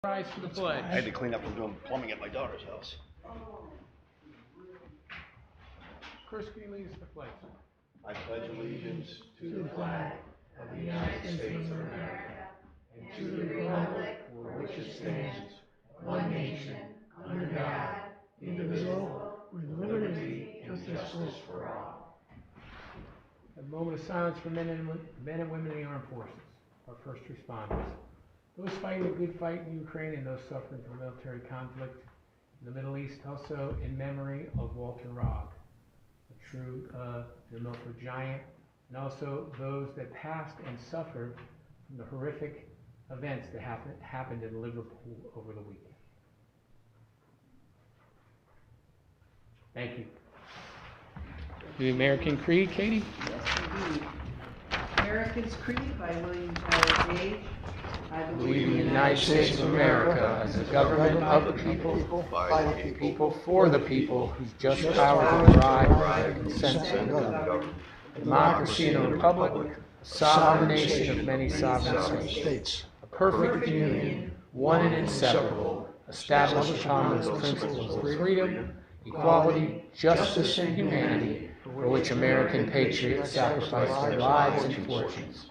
Rise for the pledge. I had to clean up from doing plumbing at my daughter's house. Chris, can you lead us to the pledge? I pledge allegiance to the flag of the United States of America and to the republic for which it stands, one nation, under God, indivisible, with liberty and justice for all. A moment of silence for men and women in the armed forces, our first responders. Those fighting the good fight in Ukraine and those suffering from military conflict in the Middle East, also in memory of Walter Rogge, a true New Milford giant, and also those that passed and suffered from the horrific events that happened in Liverpool over the weekend. Thank you. The American Creed, Katie? Yes, indeed. American's Creed by William Tyler Gage. I believe in the United States of America as a government of the people, by the people, for the people, whose just power to derive and consent to government. Democracy in a republic, a sovereign nation of many sovereign states, a perfect union, one and inseparable, established upon those principles of freedom, equality, justice, and humanity, for which American patriots sacrificed their lives and fortunes.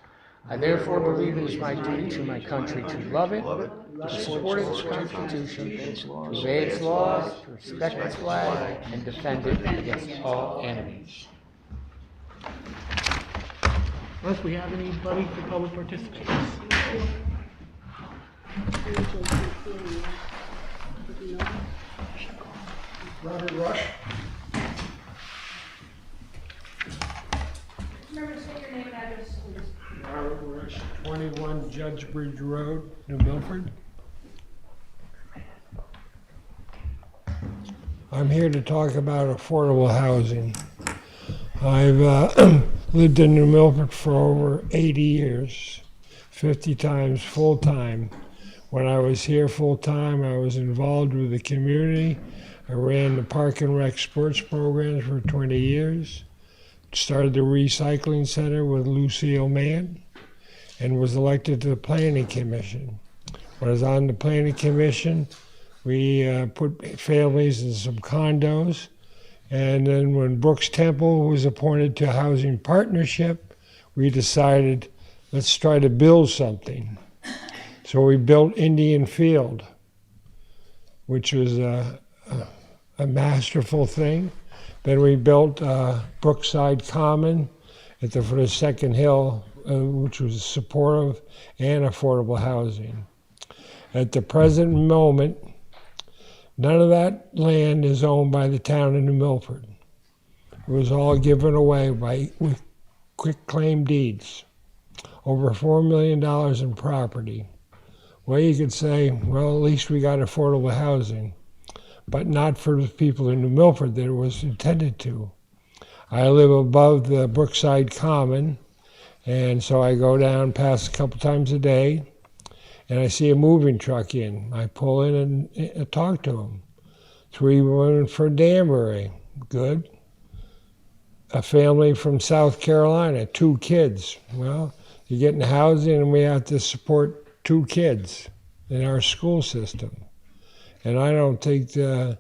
I therefore believe it is my duty to my country to love it, to support its Constitution, to obey its laws, to respect its flag, and defend it against all enemies. Unless we have anybody for public participation. Robert Rush. Remember to state your name and address, please. Robert Rush, 21 Judge Bridge Road, New Milford. I'm here to talk about affordable housing. I've lived in New Milford for over 80 years, 50 times full-time. When I was here full-time, I was involved with the community. I ran the Park and Rec sports programs for 20 years. Started the recycling center with Lucille Mann and was elected to the Planning Commission. When I was on the Planning Commission, we put families in some condos. And then when Brooks Temple was appointed to Housing Partnership, we decided, let's try to build something. So we built Indian Field, which was a masterful thing. Then we built Brookside Common at the foot of Second Hill, which was supportive and affordable housing. At the present moment, none of that land is owned by the town of New Milford. It was all given away with quick claim deeds. Over $4 million in property. Well, you could say, well, at least we got affordable housing, but not for the people in New Milford that it was intended to. I live above the Brookside Common, and so I go down past a couple times a day, and I see a moving truck in. I pull in and talk to them. 3 women from Danbury, good. A family from South Carolina, 2 kids. Well, you're getting housing and we have to support 2 kids in our school system. And I don't think that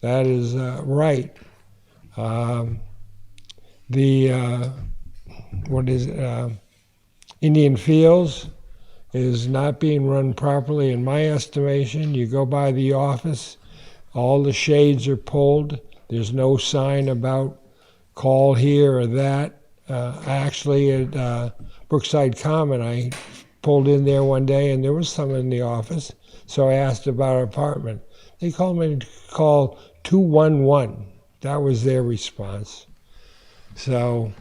is right. Indian Fields is not being run properly in my estimation. You go by the office, all the shades are pulled. There's no sign about call here or that. Actually, at Brookside Common, I pulled in there one day and there was someone in the office. So I asked about our apartment. They called me to call 211. That was their response. So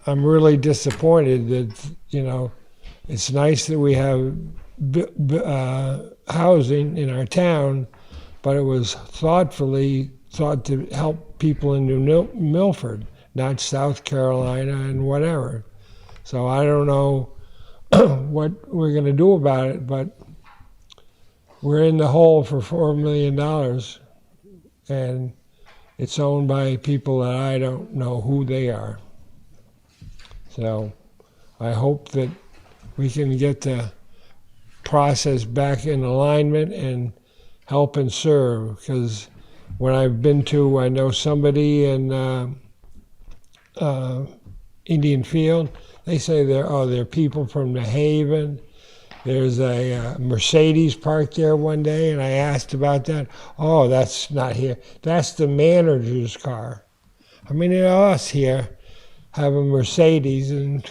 I'm really disappointed that, it's nice that we have housing in our town, but it was thought to help people in New Milford, not South Carolina and whatever. So I don't know what we're going to do about it, but we're in the hole for $4 million, and it's owned by people that I don't know who they are. So I hope that we can get the process back in alignment and help and serve. Because when I've been to, I know somebody in Indian Field, they say there are people from New Haven. There's a Mercedes parked there one day, and I asked about that. Oh, that's not here. That's the manager's car. I mean, us here have a Mercedes,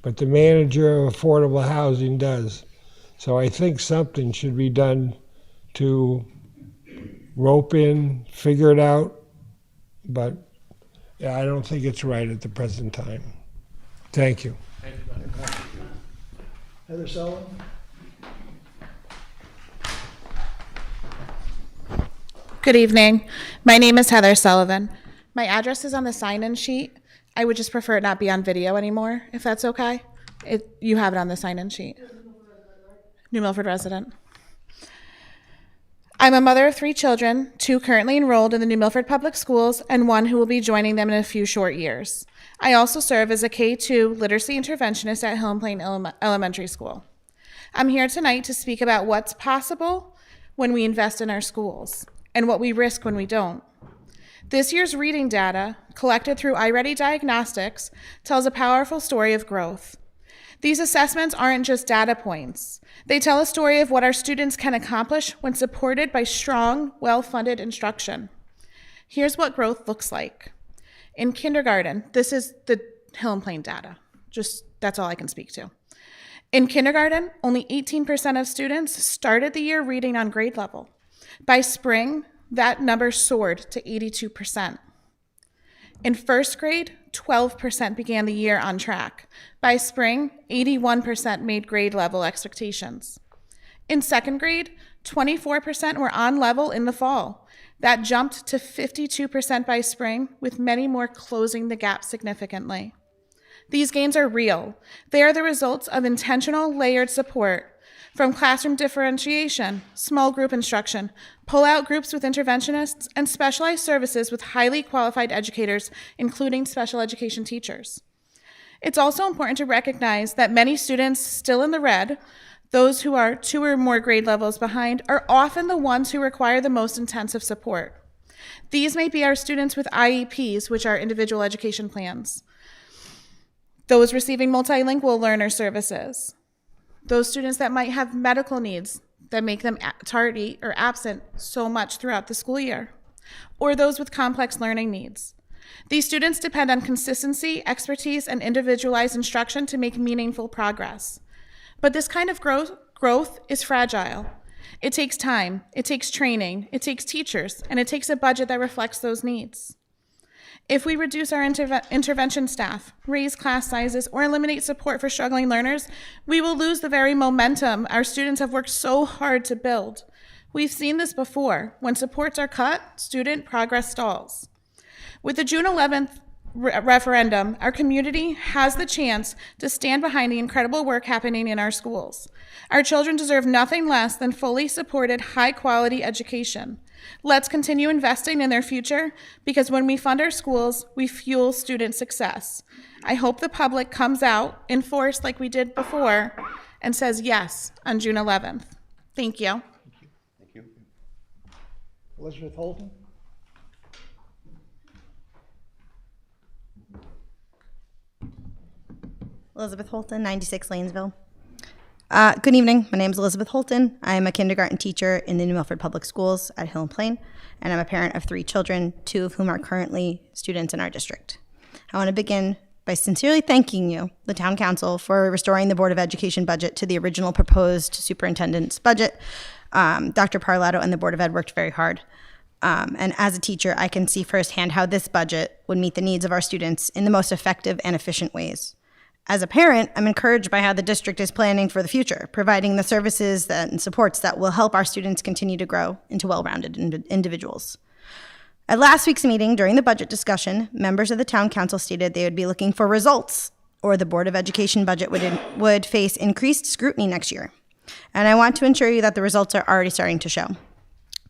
but the manager of affordable housing does. So I think something should be done to rope in, figure it out, but yeah, I don't think it's right at the present time. Thank you. Heather Sullivan? Good evening. My name is Heather Sullivan. My address is on the sign-in sheet. I would just prefer it not be on video anymore, if that's okay. You have it on the sign-in sheet. New Milford resident. I'm a mother of 3 children, 2 currently enrolled in the New Milford Public Schools and 1 who will be joining them in a few short years. I also serve as a K-2 literacy interventionist at Home Plain Elementary School. I'm here tonight to speak about what's possible when we invest in our schools and what we risk when we don't. This year's reading data, collected through iReady Diagnostics, tells a powerful story of growth. These assessments aren't just data points. They tell a story of what our students can accomplish when supported by strong, well-funded instruction. Here's what growth looks like. In kindergarten, this is the Hill and Plain data. That's all I can speak to. In kindergarten, only 18% of students started the year reading on grade level. By spring, that number soared to 82%. In first grade, 12% began the year on track. By spring, 81% made grade level expectations. In second grade, 24% were on level in the fall. That jumped to 52% by spring, with many more closing the gap significantly. These gains are real. They are the results of intentional layered support from classroom differentiation, small group instruction, pull-out groups with interventionists, and specialized services with highly qualified educators, including special education teachers. It's also important to recognize that many students still in the red, those who are 2 or more grade levels behind, are often the ones who require the most intensive support. These may be our students with IEPs, which are individual education plans, those receiving multilingual learner services, those students that might have medical needs that make them tardy or absent so much throughout the school year, or those with complex learning needs. These students depend on consistency, expertise, and individualized instruction to make meaningful progress. But this kind of growth is fragile. It takes time, it takes training, it takes teachers, and it takes a budget that reflects those needs. If we reduce our intervention staff, raise class sizes, or eliminate support for struggling learners, we will lose the very momentum our students have worked so hard to build. We've seen this before. When supports are cut, student progress stalls. With the June 11th referendum, our community has the chance to stand behind the incredible work happening in our schools. Our children deserve nothing less than fully supported, high-quality education. Let's continue investing in their future, because when we fund our schools, we fuel student success. I hope the public comes out in force like we did before and says yes on June 11th. Thank you. Thank you. Elizabeth Holton? Elizabeth Holton, 96 Lanesville. Good evening. My name is Elizabeth Holton. I am a kindergarten teacher in the New Milford Public Schools at Hill and Plain, and I'm a parent of 3 children, 2 of whom are currently students in our district. I want to begin by sincerely thanking you, the Town Council, for restoring the Board of Education budget to the original proposed superintendent's budget. Dr. Parlato and the Board of Ed worked very hard. And as a teacher, I can see firsthand how this budget would meet the needs of our students in the most effective and efficient ways. As a parent, I'm encouraged by how the district is planning for the future, providing the services and supports that will help our students continue to grow into well-rounded individuals. At last week's meeting, during the budget discussion, members of the Town Council stated they would be looking for results, or the Board of Education budget would face increased scrutiny next year. And I want to ensure you that the results are already starting to show.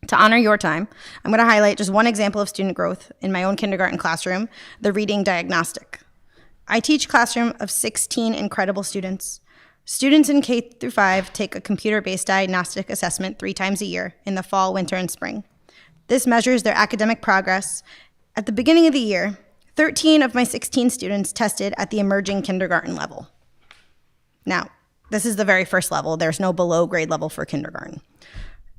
To honor your time, I'm going to highlight just one example of student growth in my own kindergarten classroom, the reading diagnostic. I teach a classroom of 16 incredible students. Students in K through 5 take a computer-based diagnostic assessment 3 times a year in the fall, winter, and spring. This measures their academic progress. At the beginning of the year, 13 of my 16 students tested at the emerging kindergarten level. Now, this is the very first level. There's no below grade level for kindergarten.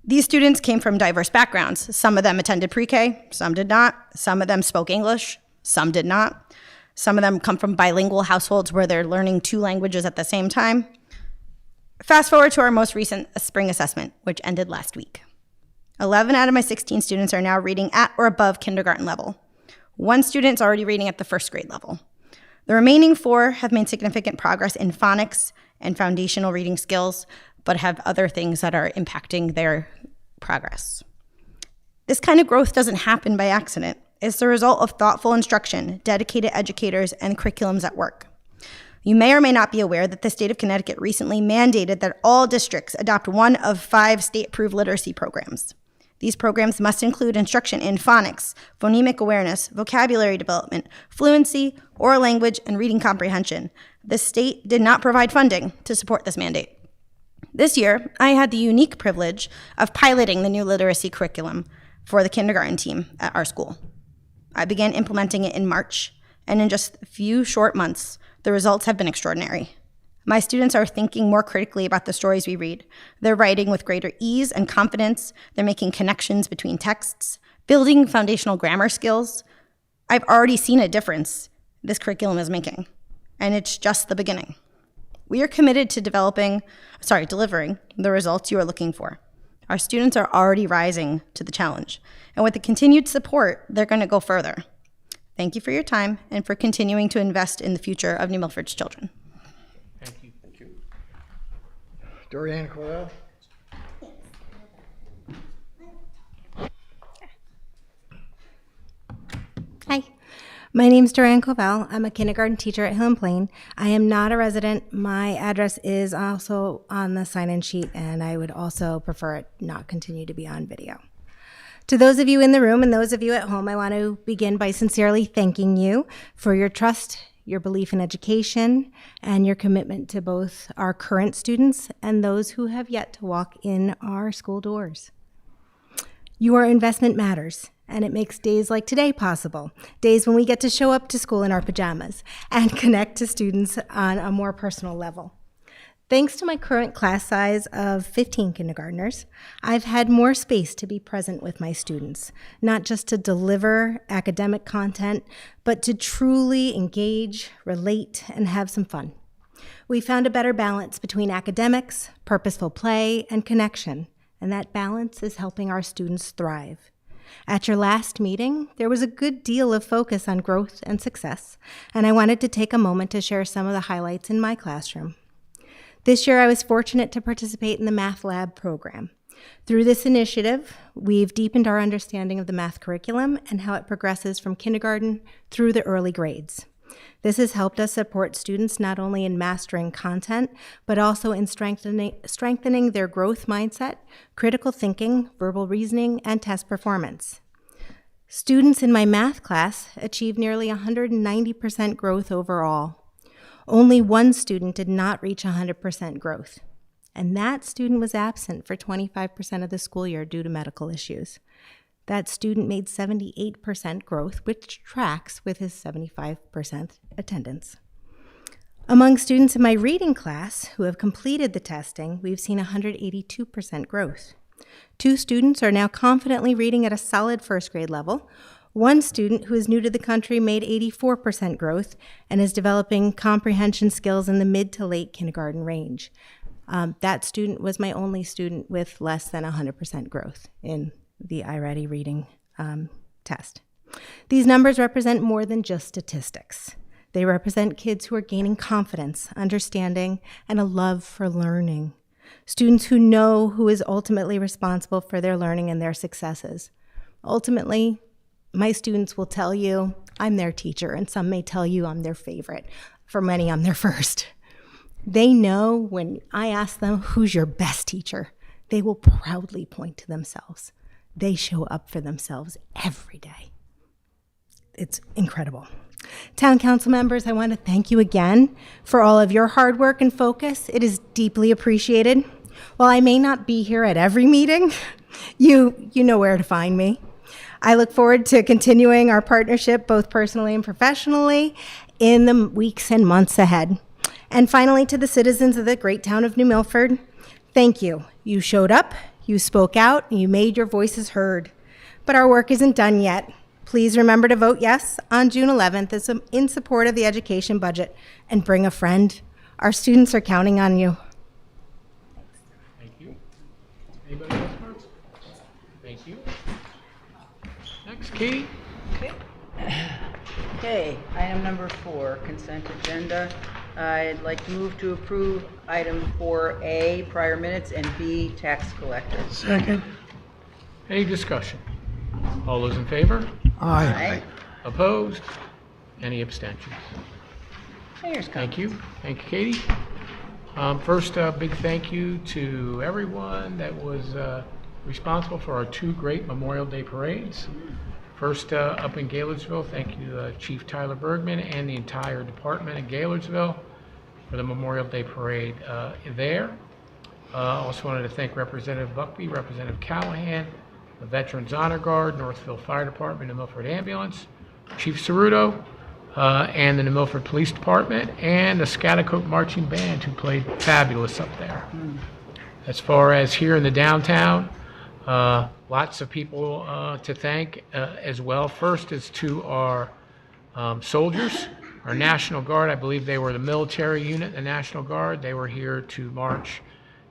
These students came from diverse backgrounds. Some of them attended pre-K, some did not. Some of them spoke English, some did not. Some of them come from bilingual households where they're learning 2 languages at the same time. Fast forward to our most recent spring assessment, which ended last week. 11 out of my 16 students are now reading at or above kindergarten level. 1 student is already reading at the first grade level. The remaining 4 have made significant progress in phonics and foundational reading skills, but have other things that are impacting their progress. This kind of growth doesn't happen by accident. It's the result of thoughtful instruction, dedicated educators, and curriculums at work. You may or may not be aware that the state of Connecticut recently mandated that all districts adopt one of 5 state-approved literacy programs. These programs must include instruction in phonics, phonemic awareness, vocabulary development, fluency, oral language, and reading comprehension. The state did not provide funding to support this mandate. This year, I had the unique privilege of piloting the new literacy curriculum for the kindergarten team at our school. I began implementing it in March, and in just a few short months, the results have been extraordinary. My students are thinking more critically about the stories we read. They're writing with greater ease and confidence. They're making connections between texts, building foundational grammar skills. I've already seen a difference this curriculum is making, and it's just the beginning. We are committed to delivering the results you are looking for. Our students are already rising to the challenge, and with the continued support, they're going to go further. Thank you for your time and for continuing to invest in the future of New Milford's children. Thank you. Thank you. Dorian Coyle. Hi, my name's Duran Covell. I'm a kindergarten teacher at Hill and Plain. I am not a resident. My address is also on the sign-in sheet, and I would also prefer it not continue to be on video. To those of you in the room and those of you at home, I want to begin by sincerely thanking you for your trust, your belief in education, and your commitment to both our current students and those who have yet to walk in our school doors. Your investment matters, and it makes days like today possible, days when we get to show up to school in our pajamas and connect to students on a more personal level. Thanks to my current class size of 15 kindergartners, I've had more space to be present with my students, not just to deliver academic content, but to truly engage, relate, and have some fun. We found a better balance between academics, purposeful play, and connection, and that balance is helping our students thrive. At your last meeting, there was a good deal of focus on growth and success, and I wanted to take a moment to share some of the highlights in my classroom. This year, I was fortunate to participate in the Math Lab program. Through this initiative, we've deepened our understanding of the math curriculum and how it progresses from kindergarten through the early grades. This has helped us support students not only in mastering content, but also in strengthening their growth mindset, critical thinking, verbal reasoning, and test performance. Students in my math class achieved nearly 190% growth overall. Only 1 student did not reach 100% growth, and that student was absent for 25% of the school year due to medical issues. That student made 78% growth, which tracks with his 75% attendance. Among students in my reading class who have completed the testing, we've seen 182% growth. 2 students are now confidently reading at a solid first grade level. 1 student who is new to the country made 84% growth and is developing comprehension skills in the mid to late kindergarten range. That student was my only student with less than 100% growth in the iReady reading test. These numbers represent more than just statistics. They represent kids who are gaining confidence, understanding, and a love for learning. Students who know who is ultimately responsible for their learning and their successes. Ultimately, my students will tell you I'm their teacher, and some may tell you I'm their favorite. For many, I'm their first. They know when I ask them, who's your best teacher, they will proudly point to themselves. They show up for themselves every day. It's incredible. Town council members, I want to thank you again for all of your hard work and focus. It is deeply appreciated. While I may not be here at every meeting, you know where to find me. I look forward to continuing our partnership both personally and professionally in the weeks and months ahead. And finally, to the citizens of the great town of New Milford, thank you. You showed up, you spoke out, and you made your voices heard. But our work isn't done yet. Please remember to vote yes on June 11th in support of the education budget, and bring a friend. Our students are counting on you. Thank you. Anybody else, Mark? Thank you. Next, Katie. Okay, item number 4, consent agenda. I'd like to move to approve item 4A, prior minutes, and B, tax collector. Second. Any discussion? All those in favor? Aye. Opposed? Any abstentions? Mayor's comment. Thank you. Thank you, Katie. First, a big thank you to everyone that was responsible for our 2 great Memorial Day parades. First, up in Gaylordsville, thank you Chief Tyler Bergman and the entire department in Gaylordsville for the Memorial Day parade there. Also wanted to thank Representative Buckby, Representative Callahan, the Veterans Honor Guard, Northville Fire Department, New Milford Ambulance, Chief Ceruto, and the New Milford Police Department, and the Scotticoke Marching Band, who played fabulous up there. As far as here in the downtown, lots of people to thank as well. First is to our soldiers, our National Guard. I believe they were the military unit, the National Guard. They were here to march.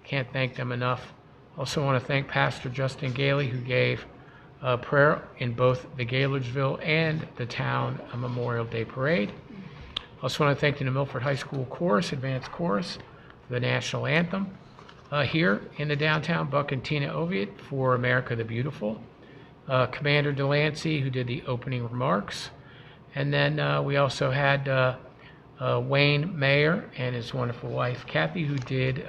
Can't thank them enough. Also want to thank Pastor Justin Gailey, who gave prayer in both the Gaylordsville and the town Memorial Day Parade. Also want to thank the New Milford High School Chorus, Advanced Chorus, for the national anthem. Here in the downtown, Buck and Tina Oviatt for America the Beautiful. Commander Delancey, who did the opening remarks. And then we also had Wayne Mayer and his wonderful wife, Kathy, who did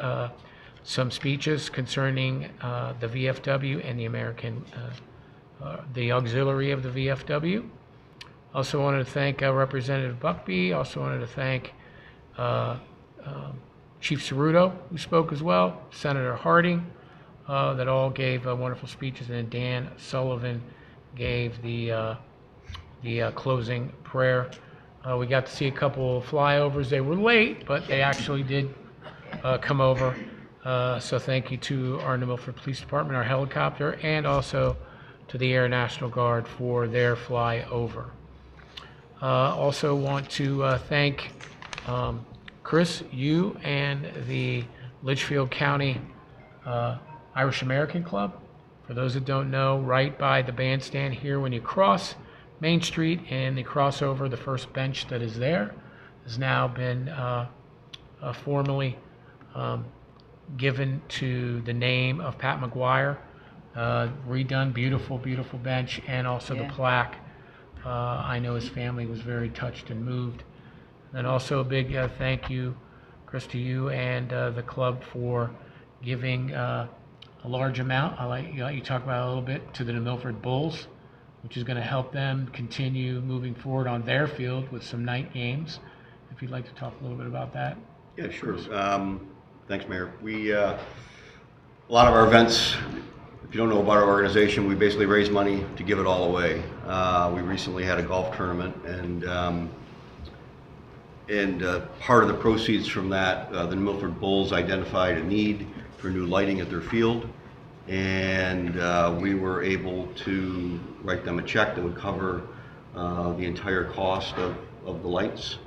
some speeches concerning the VFW and the American, the auxiliary of the VFW. Also wanted to thank Representative Buckby. Also wanted to thank Chief Ceruto, who spoke as well, Senator Harding, that all gave wonderful speeches, and then Dan Sullivan gave the closing prayer. We got to see a couple of flyovers. They were late, but they actually did come over. So thank you to our New Milford Police Department, our helicopter, and also to the Air National Guard for their flyover. Also want to thank Chris, you and the Litchfield County Irish American Club. For those that don't know, right by the bandstand here, when you cross Main Street and the crossover, the first bench that is there has now been formally given to the name of Pat McGuire. Redone, beautiful, beautiful bench, and also the plaque. I know his family was very touched and moved. And also a big thank you, Chris, to you and the club for giving a large amount. I'll let you talk about it a little bit, to the New Milford Bulls, which is going to help them continue moving forward on their field with some night games. If you'd like to talk a little bit about that. Yeah, sure. Thanks, Mayor. We a lot of our events, if you don't know about our organization, we basically raise money to give it all away. We recently had a golf tournament, and part of the proceeds from that, the New Milford Bulls identified a need for new lighting at their field, and we were able to write them a check that would cover the entire cost of the lights.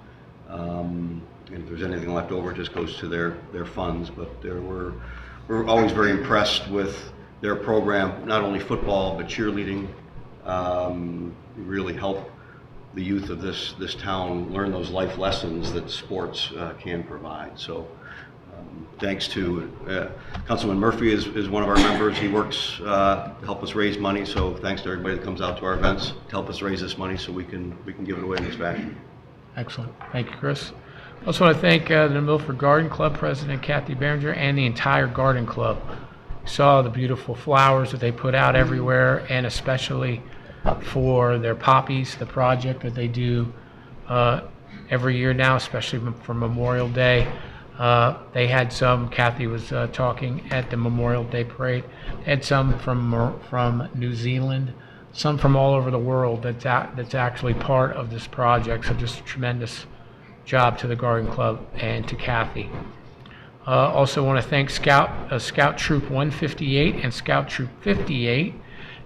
And if there's anything left over, it just goes to their funds. But we're always very impressed with their program, not only football, but cheerleading. Really help the youth of this town learn those life lessons that sports can provide. So thanks to Councilman Murphy is one of our members. He works to help us raise money. So thanks to everybody that comes out to our events to help us raise this money so we can give it away in this fashion. Excellent. Thank you, Chris. Also want to thank the New Milford Garden Club President Kathy Behringer and the entire Garden Club. We saw the beautiful flowers that they put out everywhere, and especially for their poppies, the project that they do every year now, especially for Memorial Day. They had some, Kathy was talking at the Memorial Day parade, they had some from New Zealand, some from all over the world that's actually part of this project. So just a tremendous job to the Garden Club and to Kathy. Also want to thank Scout Troop 158 and Scout Troop 58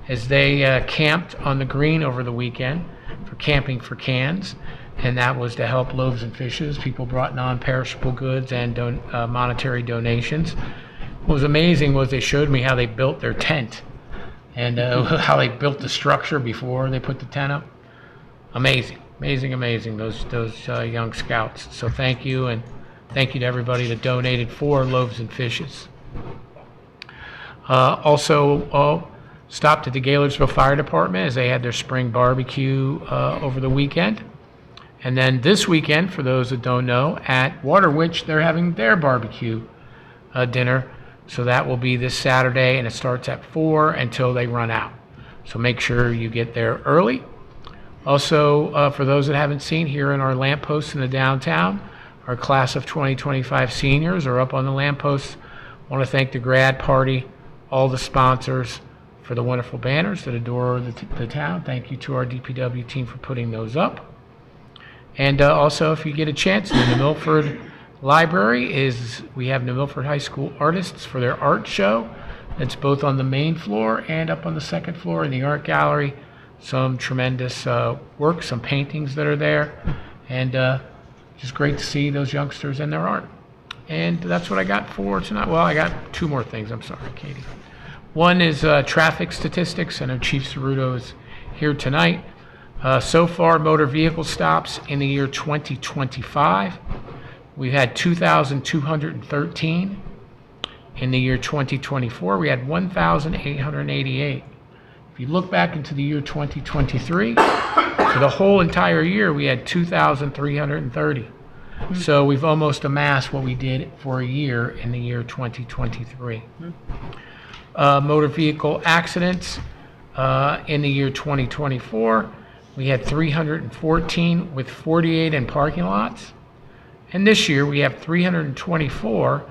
as they camped on the green over the weekend for Camping for Cans, and that was to help Loaves and Fishes. People brought non-perishable goods and monetary donations. What was amazing was they showed me how they built their tent and how they built the structure before they put the tent up. Amazing, amazing, amazing, those young scouts. So thank you, and thank you to everybody that donated for Loaves and Fishes. Also, stopped at the Gaylordsville Fire Department as they had their spring barbecue over the weekend. And then this weekend, for those that don't know, at Water Witch, they're having their barbecue dinner. So that will be this Saturday, and it starts at 4 until they run out. So make sure you get there early. Also, for those that haven't seen, here in our lampposts in the downtown, our class of 2025 seniors are up on the lampposts. I want to thank the grad party, all the sponsors for the wonderful banners that adore the town. Thank you to our DPW team for putting those up. And also, if you get a chance, in the New Milford Library we have New Milford High School artists for their art show. It's both on the main floor and up on the second floor in the art gallery. Some tremendous work, some paintings that are there, and just great to see those youngsters and their art. And that's what I got for tonight. Well, I got two more things. I'm sorry, Katie. One is traffic statistics. I know Chief Ceruto is here tonight. So far, motor vehicle stops in the year 2025. We've had 2,213. In the year 2024, we had 1,888. If you look back into the year 2023, for the whole entire year, we had 2,330. So we've almost amassed what we did for a year in the year 2023. Motor vehicle accidents in the year 2024, we had 314 with 48 in parking lots. And this year we have 324,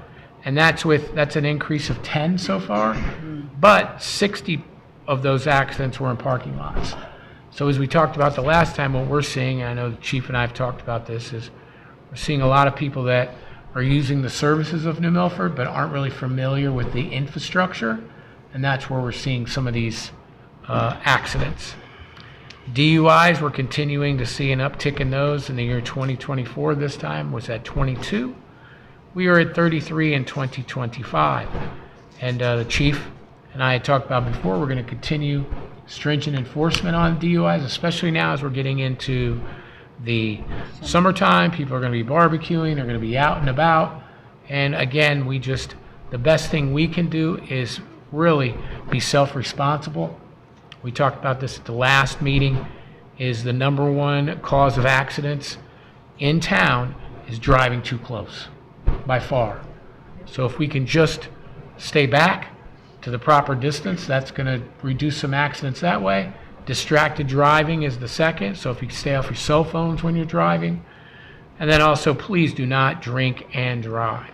and that's an increase of 10 so far, but 60 of those accidents were in parking lots. So as we talked about the last time, what we're seeing, I know the Chief and I have talked about this, is we're seeing a lot of people that are using the services of New Milford but aren't really familiar with the infrastructure, and that's where we're seeing some of these accidents. DUIs, we're continuing to see an uptick in those. In the year 2024, this time was at 22. We are at 33 in 2025. And the Chief and I had talked about before, we're going to continue stringent enforcement on DUIs, especially now as we're getting into the summertime. People are going to be barbecuing, they're going to be out and about. And again, the best thing we can do is really be self-responsible. We talked about this at the last meeting, is the number one cause of accidents in town is driving too close, by far. So if we can just stay back to the proper distance, that's going to reduce some accidents that way. Distracted driving is the second, so if you stay off your cell phones when you're driving. And then also, please do not drink and drive.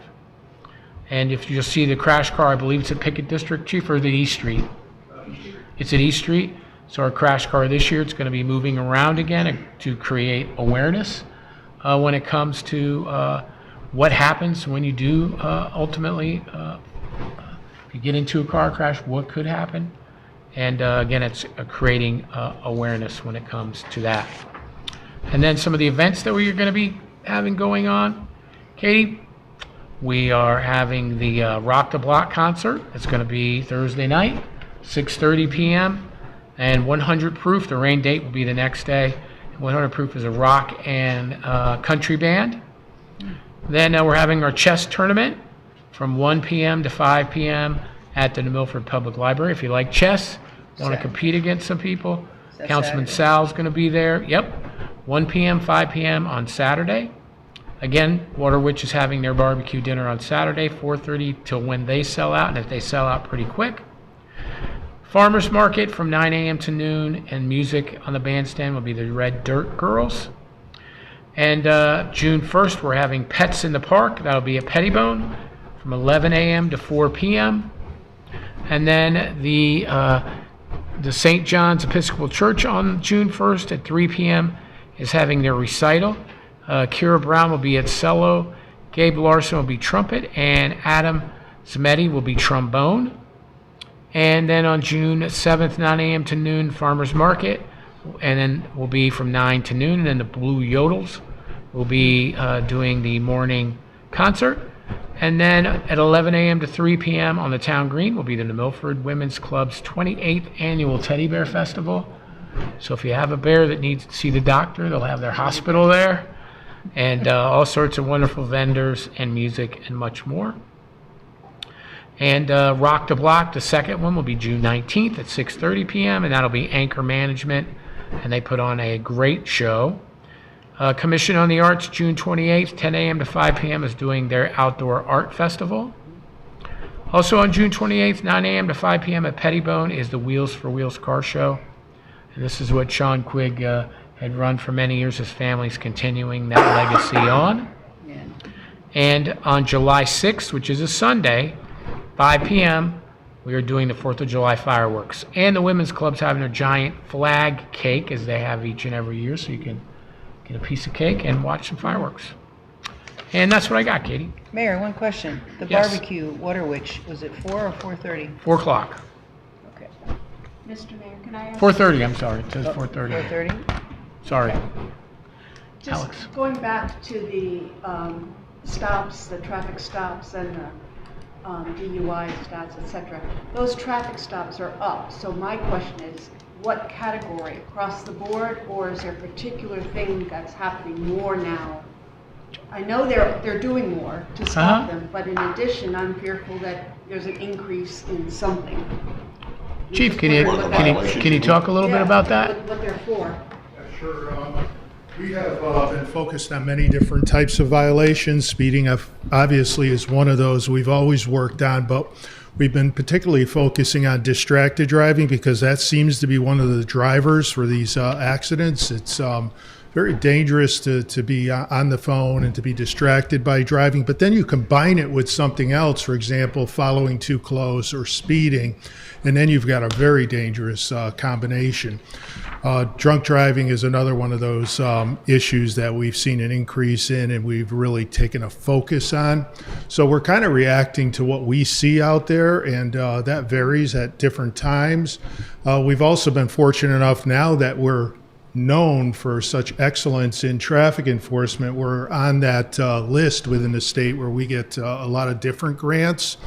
And if you'll see the crash car, I believe it's at Pickett District, Chief, or the East Street? It's at East Street. So our crash car this year, it's going to be moving around again to create awareness when it comes to what happens when you do ultimately, if you get into a car crash, what could happen. And again, it's creating awareness when it comes to that. And then some of the events that we're going to be having going on. Katie, we are having the Rock the Block concert. It's going to be Thursday night, 6:30 p.m. And 100 Proof, the rain date will be the next day. 100 Proof is a rock and country band. Then we're having our chess tournament from 1 p.m. to 5 p.m. at the New Milford Public Library. If you like chess, want to compete against some people, Councilman Sal's going to be there. Yep, 1 p.m., 5 p.m. on Saturday. Again, Water Witch is having their barbecue dinner on Saturday, 4:30 till when they sell out, and if they sell out pretty quick. Farmers Market from 9 a.m. to noon, and music on the bandstand will be the Red Dirt Girls. And June 1st, we're having Pets in the Park. That'll be at Pettibone from 11 a.m. to 4 p.m. And then the St. John's Episcopal Church on June 1st at 3 p.m. is having their recital. Kira Brown will be at cello, Gabe Larson will be trumpet, and Adam Zmetti will be trombone. And then on June 7th, 9 a.m. to noon, Farmers Market, and then will be from 9 to noon. And then the Blue Yodels will be doing the morning concert. And then at 11 a.m. to 3 p.m. on the Town Green will be the New Milford Women's Club's 28th Annual Teddy Bear Festival. So if you have a bear that needs to see the doctor, they'll have their hospital there. And all sorts of wonderful vendors and music and much more. And Rock the Block, the second one, will be June 19th at 6:30 p.m. And that'll be Anchor Management. And they put on a great show. Commission on the Arts, June 28th, 10 a.m. to 5 p.m. is doing their Outdoor Art Festival. Also on June 28th, 9 a.m. to 5 p.m. at Pettibone is the Wheels for Wheels car show. And this is what Sean Quigg had run for many years. His family's continuing that legacy on. Yeah. And on July 6th, which is a Sunday, 5 p.m., we are doing the 4th of July fireworks. And the Women's Club's having their giant flag cake, as they have each and every year, so you can get a piece of cake and watch some fireworks. And that's what I got, Katie. Mayor, one question. The Yes. barbecue, Water Witch, was it 4 or 4:30? 4 o'clock. Okay. Mr. Mayor, can I ask? 4:30, I'm sorry. It says 4:30. 4:30? Sorry. Just Alex. going back to the stops, the traffic stops and the DUI stats, et cetera. Those traffic stops are up. So my question is, what category? Across the board, or is there a particular thing that's happening more now? I know they're doing more to stop them, but in addition, I'm fearful that there's an increase in something. Chief, can you talk a little bit about that? What they're for. Sure. We have been focused on many different types of violations. Speeding obviously is one of those we've always worked on, but we've been particularly focusing on distracted driving because that seems to be one of the drivers for these accidents. It's very dangerous to be on the phone and to be distracted by driving, but then you combine it with something else, for example, following too close or speeding, and then you've got a very dangerous combination. Drunk driving is another one of those issues that we've seen an increase in and we've really taken a focus on. So we're kind of reacting to what we see out there, and that varies at different times. We've also been fortunate enough now that we're known for such excellence in traffic enforcement. We're on that list within the state where we get a lot of different grants.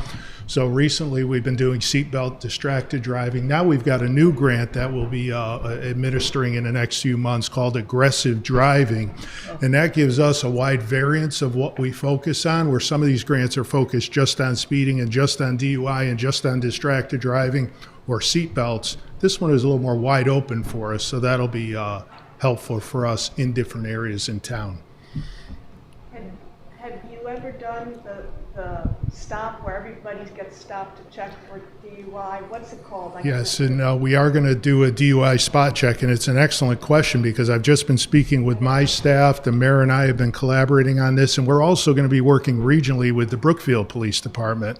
So recently we've been doing seatbelt distracted driving. Now we've got a new grant that we'll be administering in the next few months called aggressive driving. And that gives us a wide variance of what we focus on, where some of these grants are focused just on speeding and just on DUI and just on distracted driving or seatbelts. This one is a little more wide open for us, so that'll be helpful for us in different areas in town. Have you ever done the stop where everybody gets stopped to check for DUI? What's it called? Yes, and we are going to do a DUI spot check, and it's an excellent question because I've just been speaking with my staff. The mayor and I have been collaborating on this, and we're also going to be working regionally with the Brookfield Police Department.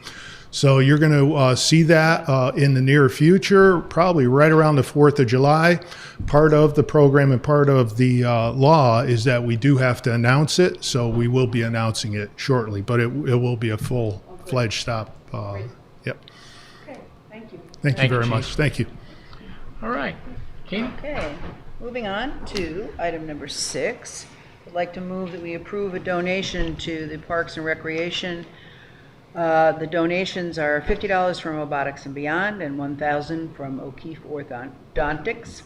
So you're going to see that in the near future, probably right around the 4th of July. Part of the program and part of the law is that we do have to announce it, so we will be announcing it shortly, but it will be a full-fledged stop. Yep. Okay, thank you. Thank you Thank you, very Chief. much. Thank you. All right. Katie? Okay, moving on to item number 6. I'd like to move that we approve a donation to the Parks and Recreation. The donations are $50 from Robotics and Beyond and $1,000 from O'Keefe Orthodontics.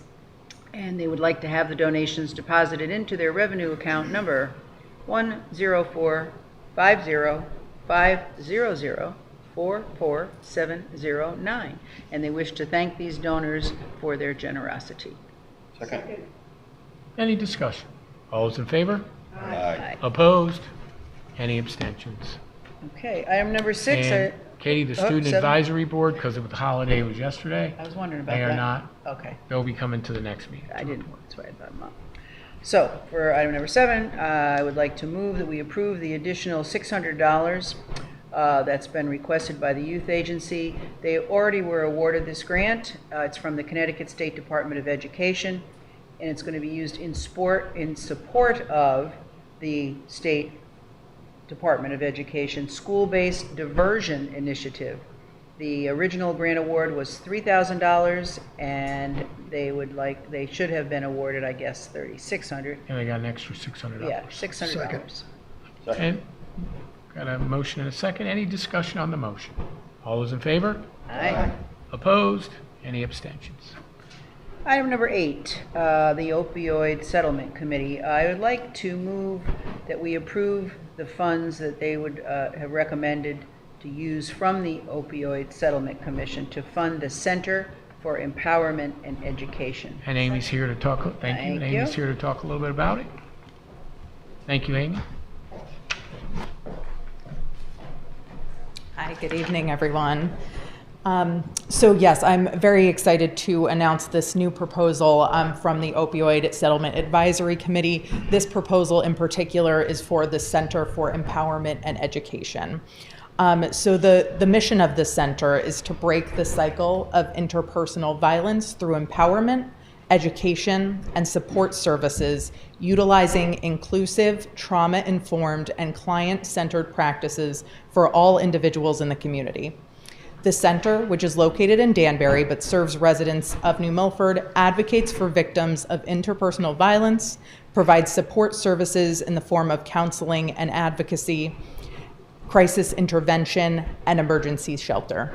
And they would like to have the donations deposited into their revenue account number 104500500444709. And they wish to thank these donors for their generosity. Second. Any discussion? All those in favor? Aye. Opposed? Any abstentions? Okay, item number 6. And Katie, the Student 7. Advisory Board, because of the holiday was yesterday, I was wondering about they that. are not. Okay, They'll be coming to the next meeting. I didn't, that's why I thought them up. So, for item number 7, I would like to move that we approve the additional $600 that's been requested by the Youth Agency. They already were awarded this grant. It's from the Connecticut State Department of Education, and it's going to be used in support of the State Department of Education School-Based Diversion Initiative. The original grant award was $3,000, and they should have been awarded, I guess, $3,600. And they got an extra $600. Yeah, $600. And got a motion and a second. Any discussion on the motion? All those in favor? Aye. Opposed? Any abstentions? Item number 8, the opioid settlement committee. I would like to move that we approve the funds that they would have recommended to use from the opioid settlement commission to fund the Center for Empowerment and Education. And Amy's here to talk. Thank you. And Thank you. Amy's here to talk a little bit about it. Thank you, Amy. Hi, good evening, everyone. So yes, I'm very excited to announce this new proposal from the Opioid Settlement Advisory Committee. This proposal in particular is for the Center for Empowerment and Education. So the mission of the center is to break the cycle of interpersonal violence through empowerment, education, and support services, utilizing inclusive, trauma-informed, and client-centered practices for all individuals in the community. The center, which is located in Danbury but serves residents of New Milford, advocates for victims of interpersonal violence, provides support services in the form of counseling and advocacy, crisis intervention, and emergency shelter.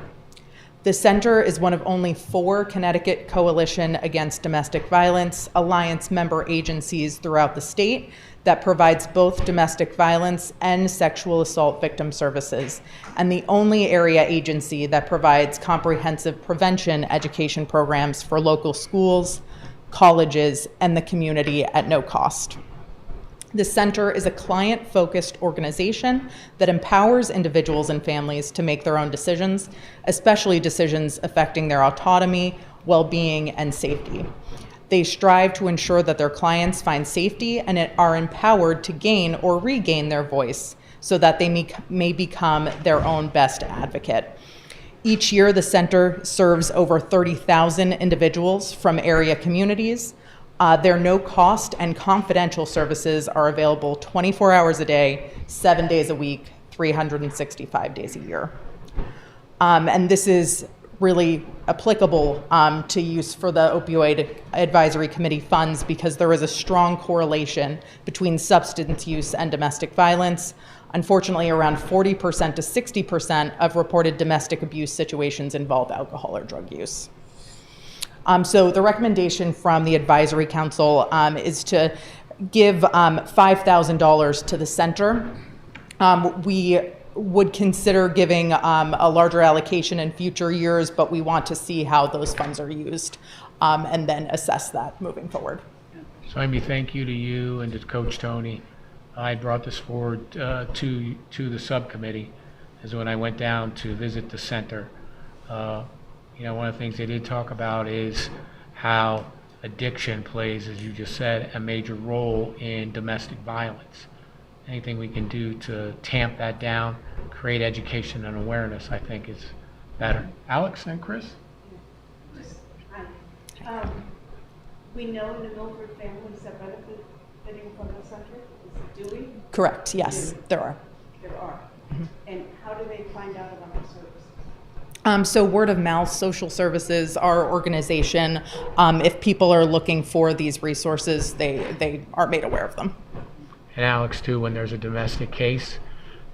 The center is one of only 4 Connecticut Coalition Against Domestic Violence Alliance member agencies throughout the state that provides both domestic violence and sexual assault victim services, and the only area agency that provides comprehensive prevention education programs for local schools, colleges, and the community at no cost. The center is a client-focused organization that empowers individuals and families to make their own decisions, especially decisions affecting their autonomy, well-being, and safety. They strive to ensure that their clients find safety and are empowered to gain or regain their voice so that they may become their own best advocate. Each year, the center serves over 30,000 individuals from area communities. Their no-cost and confidential services are available 24 hours a day, 7 days a week, 365 days a year. And this is really applicable to use for the Opioid Advisory Committee funds because there is a strong correlation between substance use and domestic violence. Unfortunately, around 40% to 60% of reported domestic abuse situations involve alcohol or drug use. So the recommendation from the Advisory Council is to give $5,000 to the center. We would consider giving a larger allocation in future years, but we want to see how those funds are used and then assess that moving forward. So Amy, thank you to you and to Coach Tony. I brought this forward to the subcommittee as when I went down to visit the center. One of the things they did talk about is how addiction plays, as you just said, a major role in domestic violence. Anything we can do to tamp that down, create education and awareness, I think is better. Alex and Chris? We know the Milford families that benefiting from the center. Do we? Correct, yes, there are. There are. And how do they find out about the service? So word of mouth, social services, our organization, if people are looking for these resources, they are made aware of them. And Alex, too, when there's a domestic case,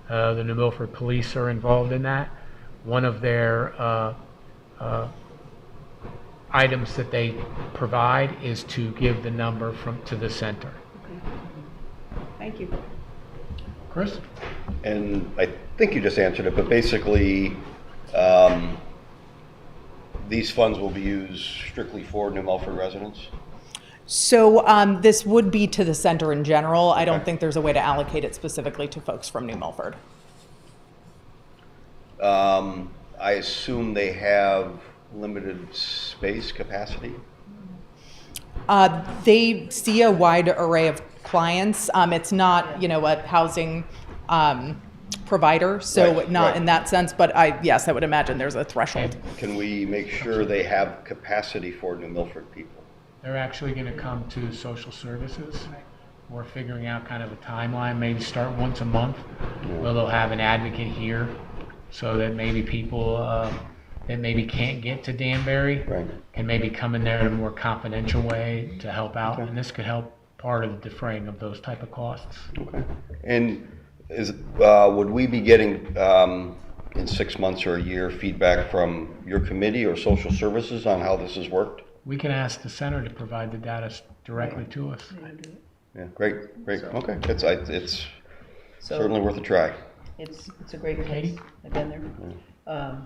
the New Milford Police are involved in that. One of their items that they provide is to give the number to the center. Okay. Thank you. Chris? And I think you just answered it, but basically, these funds will be used strictly for New Milford residents? So this would be to the center in general. I don't think there's a way to allocate it specifically to folks from New Milford. I assume they have limited space capacity? They see a wide array of clients. It's not, a housing provider, so Right, not right. in that sense, but yes, I would imagine there's a threshold. Can we make sure they have capacity for New Milford people? They're actually going to come to social services. We're figuring out kind of a timeline, maybe start once a month, where they'll have an advocate here, so that maybe people that maybe can't get to Danbury Right. can maybe come in there in a more confidential way to help out, and this could help part of the defraying of those type of costs. Okay. And would we be getting, in 6 months or a year, feedback from your committee or social services on how this has worked? We can ask the center to provide the data directly to us. Yeah, great. Okay, it's So certainly worth a try. it's a great place. I've been there.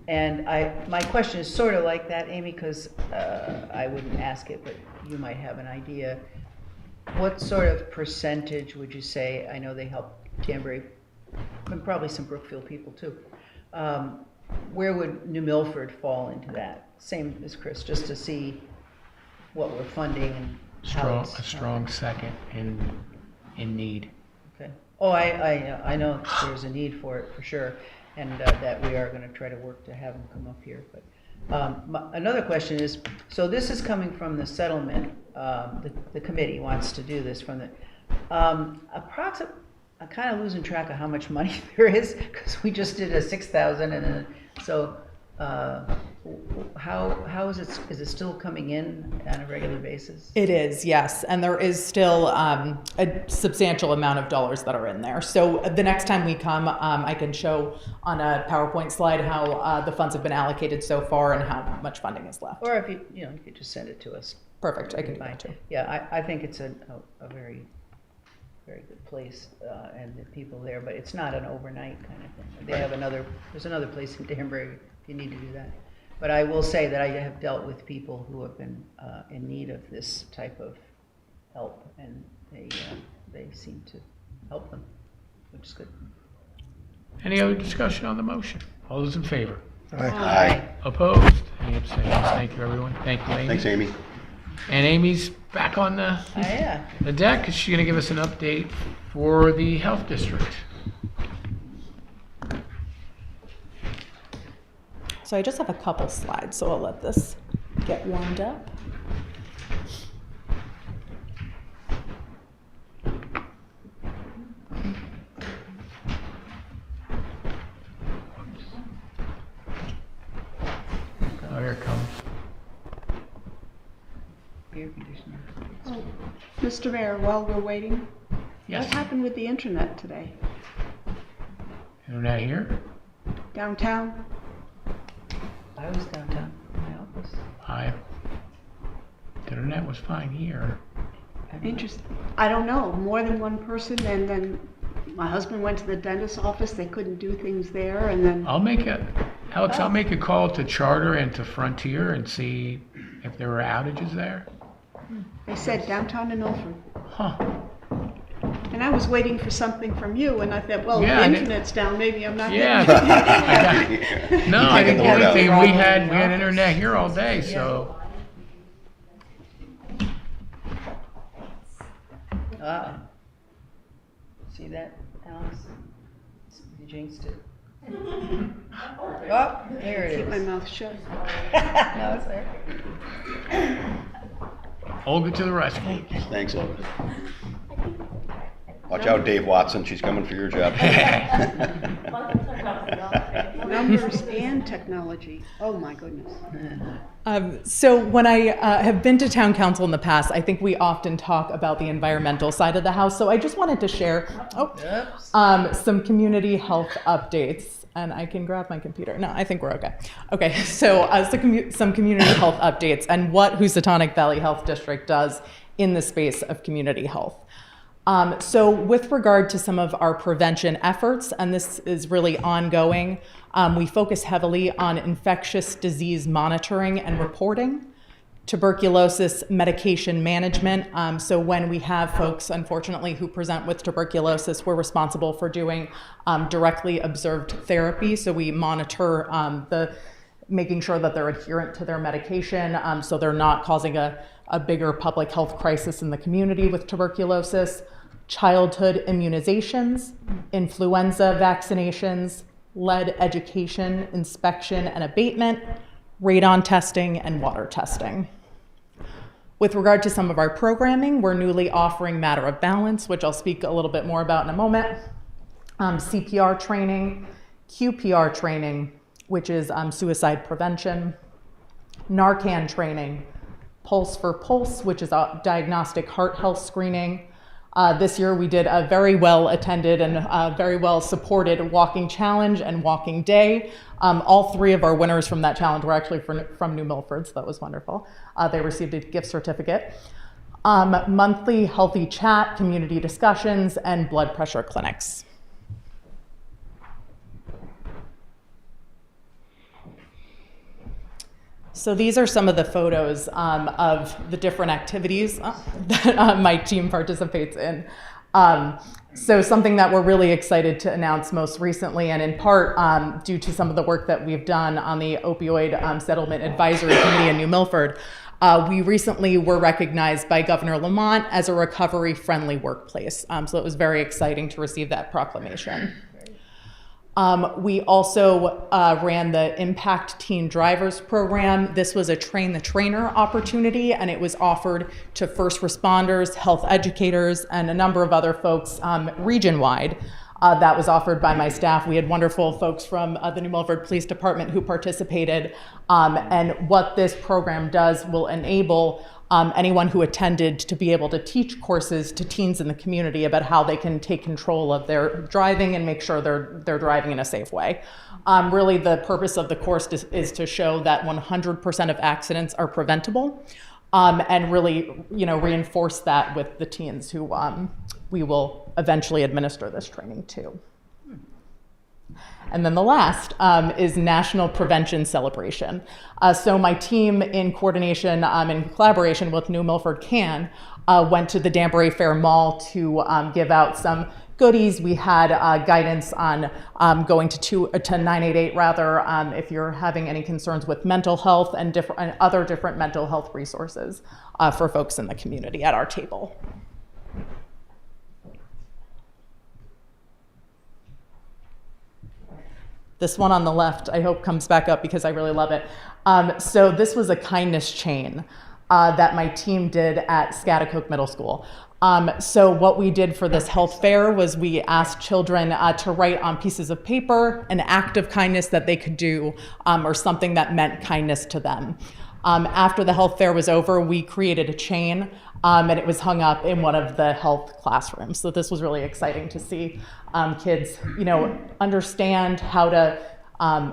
And my question is sort of like that, Amy, because I wouldn't ask it, but you might have an idea. What sort of percentage would you say, I know they help Danbury, and probably some Brookfield people too. Where would New Milford fall into that? Same as Chris, just to see what we're funding and how A strong second in need. Okay. Oh, I know there's a need for it, for sure, and that we are gonna try to work to have them come up here, but, another question is, so this is coming from the settlement, the committee wants to do this from the, I'm kinda losing track of how much money there is, cause we just did a 6,000 and then, so, how is it still coming in on a regular basis? It is, yes, and there is still a substantial amount of dollars that are in there. So the next time we come, I can show on a PowerPoint slide how the funds have been allocated so far and how much funding is left. Or if you could just send it to us. Perfect, I can do Fine. that too. Yeah, I think it's a very, very good place, and the people there, but it's not an overnight kind of thing. They have there's another place in Danbury if you need to do that. But I will say that I have dealt with people who have been in need of this type of help, and they seem to help them, which is good. Any other discussion on the motion? All those in favor? Aye. Opposed? Any abstentions? Thank you, everyone. Thank you, Amy. Thanks, Amy. And Amy's back on the Yeah. deck, because she's going to give us an update for the health district. So I just have a couple slides, so I'll let this get warmed up. Oh, here it comes. Air conditioner. Mr. Mayor, while we're waiting, Yes. what happened with the internet today? Internet here? Downtown? I was downtown in my office. Internet was fine here. Interesting. I don't know, more than one person, and then my husband went to the dentist's office, they couldn't do things there, and then, I'll make a call to Charter and to Frontier and see if there were outages there. they said downtown in Milford. Huh. And I was waiting for something from you, and I thought, well, Yeah, I the didn't- internet's down, maybe I'm not Yeah. getting No, You I can't didn't get the get word out. anything. We had internet here all day, so. See that, Alex? You jinxed it. Oh, there it keep my is. mouth shut. No, it's there. Olga to the rescue. Thanks, Olga. Watch out, Dave Watson. She's coming for your job. Numbers and technology, oh my goodness. So when I have been to town council in the past, I think we often talk about the environmental side of the house. So I just wanted to share some community health updates. And I can grab my computer. No, I think we're okay. Okay, so some community health updates and what Housatonic Valley Health District does in the space of community health. So with regard to some of our prevention efforts, and this is really ongoing, we focus heavily on infectious disease monitoring and reporting, tuberculosis medication management. So when we have folks, unfortunately, who present with tuberculosis, we're responsible for doing directly observed therapy. So we monitor making sure that they're adherent to their medication, so they're not causing a a bigger public health crisis in the community with tuberculosis, childhood immunizations, influenza vaccinations, lead education, inspection and abatement, radon testing, and water testing. With regard to some of our programming, we're newly offering Matter of Balance, which I'll speak a little bit more about in a moment, CPR training, QPR training, which is suicide prevention, Narcan training, Pulse for Pulse, which is a diagnostic heart health screening. This year we did a very well attended and very well supported walking challenge and walking day. All three of our winners from that challenge were actually from New Milford, so that was wonderful. They received a gift certificate. Monthly healthy chat, community discussions, and blood pressure clinics. So these are some of the photos of the different activities that my team participates in. So something that we're really excited to announce most recently, and in part due to some of the work that we've done on the Opioid Settlement Advisory Committee in New Milford, we recently were recognized by Governor Lamont as a recovery-friendly workplace. So it was very exciting to receive that proclamation. We also ran the Impact Teen Drivers program. This was a train the trainer opportunity, and it was offered to first responders, health educators, and a number of other folks region-wide. That was offered by my staff. We had wonderful folks from the New Milford Police Department who participated. And what this program does will enable anyone who attended to be able to teach courses to teens in the community about how they can take control of their driving and make sure they're driving in a safe way. Really, the purpose of the course is to show that 100% of accidents are preventable, and really, reinforce that with the teens who we will eventually administer this training to. And then the last is National Prevention Celebration. So my team, in coordination and collaboration with New Milford CAN, went to the Danbury Fair Mall to give out some goodies. We had guidance on going to 988 rather, if you're having any concerns with mental health and other different mental health resources for folks in the community at our table. This one on the left, I hope comes back up because I really love it. So this was a kindness chain that my team did at Schaghticoke Middle School. So what we did for this health fair was we asked children to write on pieces of paper an act of kindness that they could do or something that meant kindness to them. After the health fair was over, we created a chain and it was hung up in one of the health classrooms. So this was really exciting to see kids, understand how to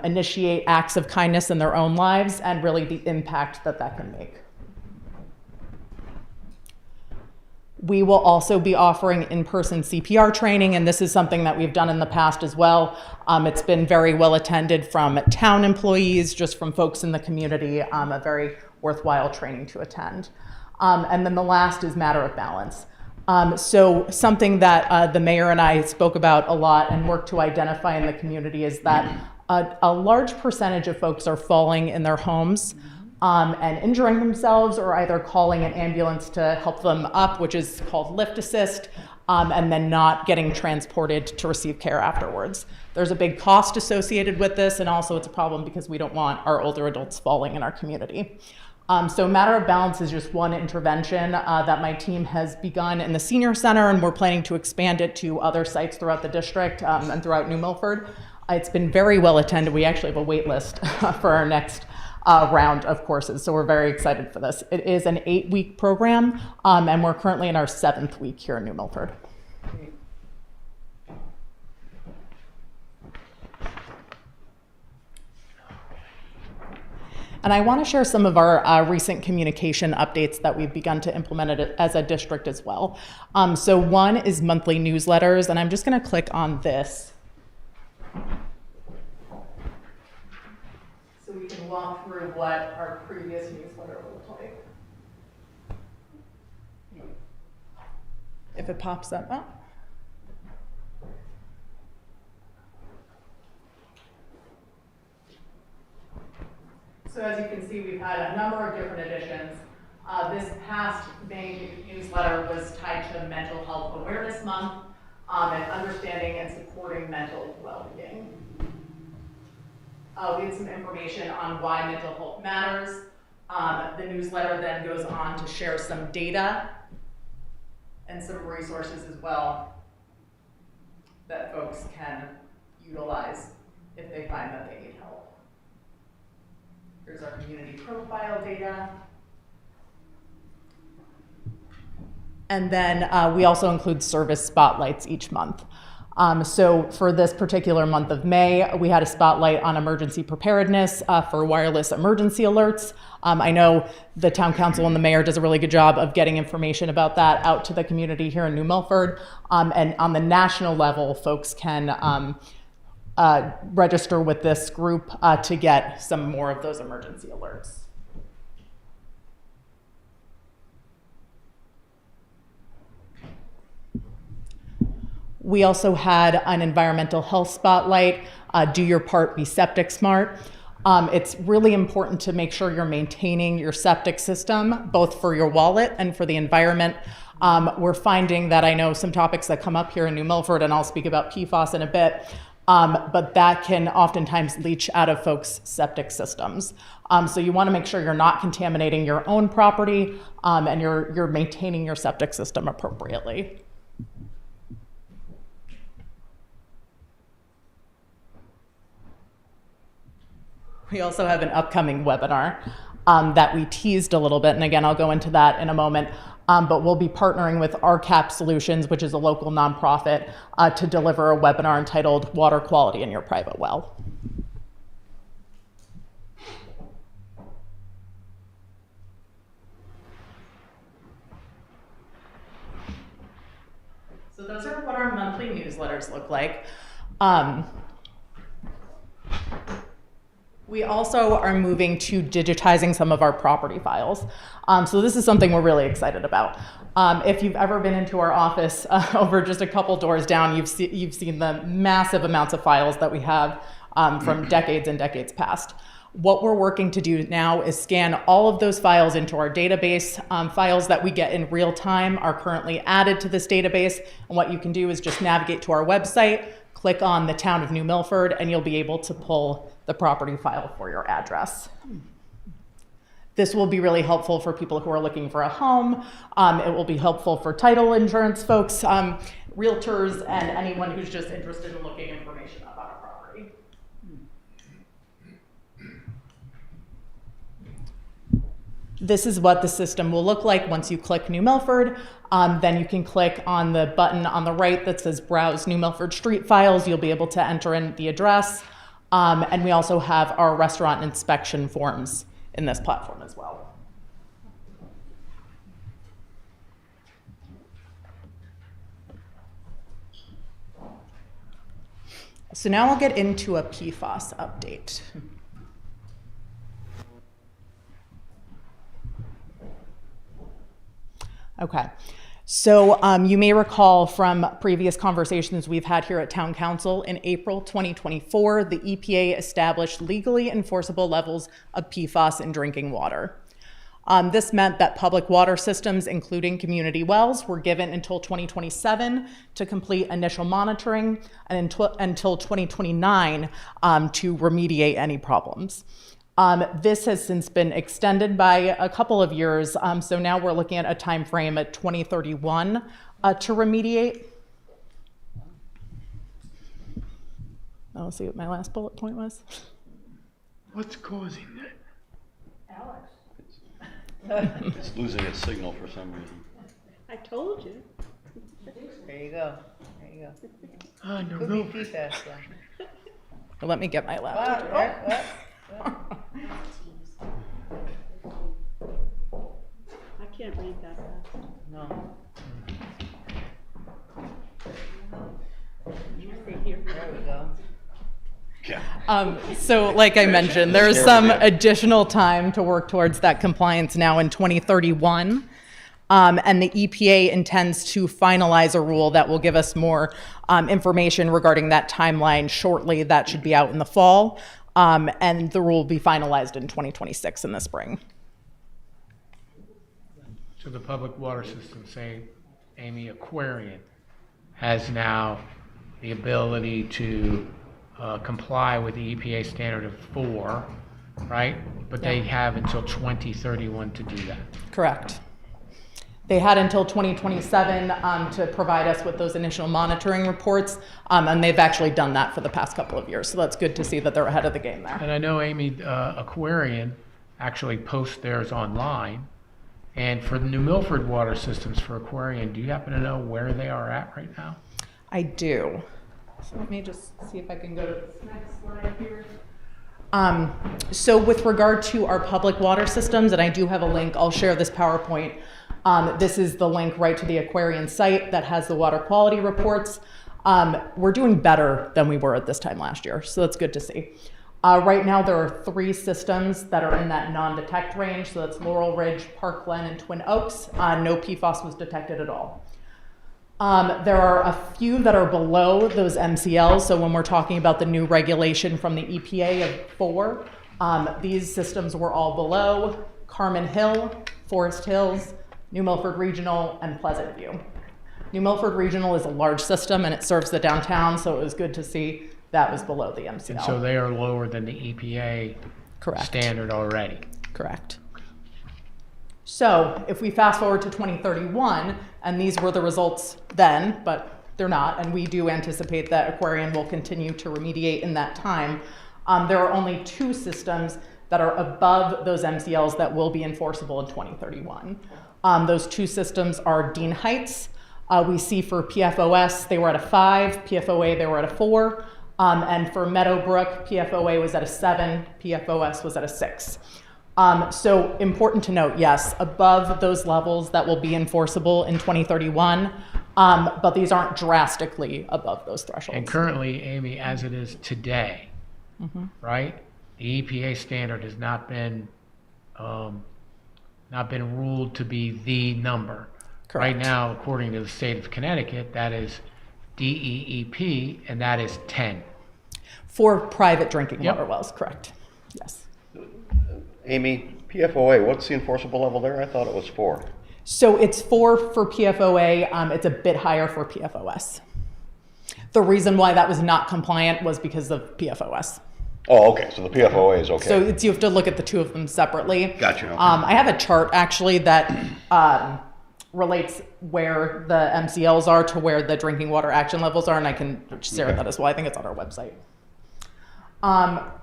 initiate acts of kindness in their own lives and really the impact that can make. We will also be offering in-person CPR training, and this is something that we've done in the past as well. It's been very well attended from town employees, just from folks in the community, a very worthwhile training to attend. And then the last is Matter of Balance. So something that the mayor and I spoke about a lot and work to identify in the community is that a large percentage of folks are falling in their homes and injuring themselves or either calling an ambulance to help them up, which is called lift assist, and then not getting transported to receive care afterwards. There's a big cost associated with this, and also it's a problem because we don't want our older adults falling in our community. So Matter of Balance is just one intervention that my team has begun in the senior center, and we're planning to expand it to other sites throughout the district and throughout New Milford. It's been very well attended. We actually have a wait list for our next round of courses, so we're very excited for this. It is an 8-week program, and we're currently in our 7th week here in New Milford. And I want to share some of our recent communication updates that we've begun to implement it as a district as well. So one is monthly newsletters, and I'm just going to click on this. So we can walk through what our previous newsletter looked like. If it pops up. So as you can see, we've had a number of different editions. This past May newsletter was tied to Mental Health Awareness Month and understanding and supporting mental well-being. We had some information on why mental health matters. The newsletter then goes on to share some data and some resources as well that folks can utilize if they find that they need help. Here's our community profile data. And then we also include service spotlights each month. So for this particular month of May, we had a spotlight on emergency preparedness for wireless emergency alerts. I know the town council and the mayor does a really good job of getting information about that out to the community here in New Milford. And on the national level, folks can register with this group to get some more of those emergency alerts. We also had an environmental health spotlight, Do Your Part, Be Septic Smart. It's really important to make sure you're maintaining your septic system, both for your wallet and for the environment. We're finding that I know some topics that come up here in New Milford, and I'll speak about PFAS in a bit, but that can oftentimes leach out of folks' septic systems. So you want to make sure you're not contaminating your own property and you're maintaining your septic system appropriately. We also have an upcoming webinar that we teased a little bit, and again, I'll go into that in a moment, but we'll be partnering with RCAP Solutions, which is a local nonprofit, to deliver a webinar entitled Water Quality in Your Private Well. So those are what our monthly newsletters look like. We also are moving to digitizing some of our property files. So this is something we're really excited about. If you've ever been into our office over just a couple doors down, you've seen the massive amounts of files that we have from decades and decades past. What we're working to do now is scan all of those files into our database. Files that we get in real time are currently added to this database. And what you can do is just navigate to our website, click on the town of New Milford, and you'll be able to pull the property file for your address. This will be really helpful for people who are looking for a home. It will be helpful for title insurance folks, realtors, and anyone who's just interested in looking information about a property. This is what the system will look like once you click New Milford. Then you can click on the button on the right that says Browse New Milford Street Files. You'll be able to enter in the address. And we also have our restaurant inspection forms in this platform as well. So now I'll get into a PFAS update. Okay. So you may recall from previous conversations we've had here at Town Council, in April 2024, the EPA established legally enforceable levels of PFAS in drinking water. This meant that public water systems, including community wells, were given until 2027 to complete initial monitoring and until 2029 to remediate any problems. This has since been extended by a couple of years, so now we're looking at a time frame at 2031 to remediate. I'll see what my last bullet point was. What's causing that? It's losing its signal for some reason. I told you. There you go. There you go. Ah, no, Could no. be PFAS though. Well, let me get my laptop. I can't read that fast. No. There we go. Yeah. So like I mentioned, there's some additional time to work towards that compliance now in 2031. And the EPA intends to finalize a rule that will give us more information regarding that timeline shortly. That should be out in the fall. And the rule will be finalized in 2026 in the spring. So the public water system, say, Amy, Aquarian, has now the ability to comply with the EPA standard of 4, right? But they have until 2031 to do that. Correct. They had until 2027 to provide us with those initial monitoring reports, and they've actually done that for the past couple of years. So that's good to see that they're ahead of the game there. And I know, Amy, Aquarian actually posts theirs online. And for the New Milford water systems for Aquarian, do you happen to know where they are at right now? I do. So let me just see if I can go to this next slide here. So with regard to our public water systems, and I do have a link, I'll share this PowerPoint. This is the link right to the Aquarian site that has the water quality reports. We're doing better than we were at this time last year, so that's good to see. Right now, there are 3 systems that are in that non-detect range, so that's Laurel Ridge, Park Glen, and Twin Oaks. No PFAS was detected at all. There are a few that are below those MCLs, so when we're talking about the new regulation from the EPA of 4, these systems were all below Carmen Hill, Forest Hills, New Milford Regional, and Pleasant View. New Milford Regional is a large system and it serves the downtown, so it was good to see that was below the MCL. And so they are lower than the EPA Correct. standard already. Correct. So if we fast forward to 2031, and these were the results then, but they're not, and we do anticipate that Aquarian will continue to remediate in that time, there are only 2 systems that are above those MCLs that will be enforceable in 2031. Those 2 systems are Dean Heights. We see for PFOS, they were at a 5, PFOA, they were at a 4. And for Meadowbrook, PFOA was at a 7, PFOS was at a 6. So important to note, yes, above those levels that will be enforceable in 2031, but these aren't drastically above those thresholds. And currently, Amy, as it is today, right, the EPA standard has not been ruled to be the number. Correct. Right now, according to the state of Connecticut, that is DEEP, and that is 10. For private drinking Yep. water wells, correct. Yes. Amy, PFOA, what's the enforceable level there? I thought it was 4. So it's 4 for PFOA. It's a bit higher for PFOS. The reason why that was not compliant was because of PFOS. Oh, okay, so the PFOA is okay. So you have to look at the 2 of them separately. Gotcha, okay. I have a chart actually that relates where the MCLs are to where the drinking water action levels are, and I can share that as well. I think it's on our website.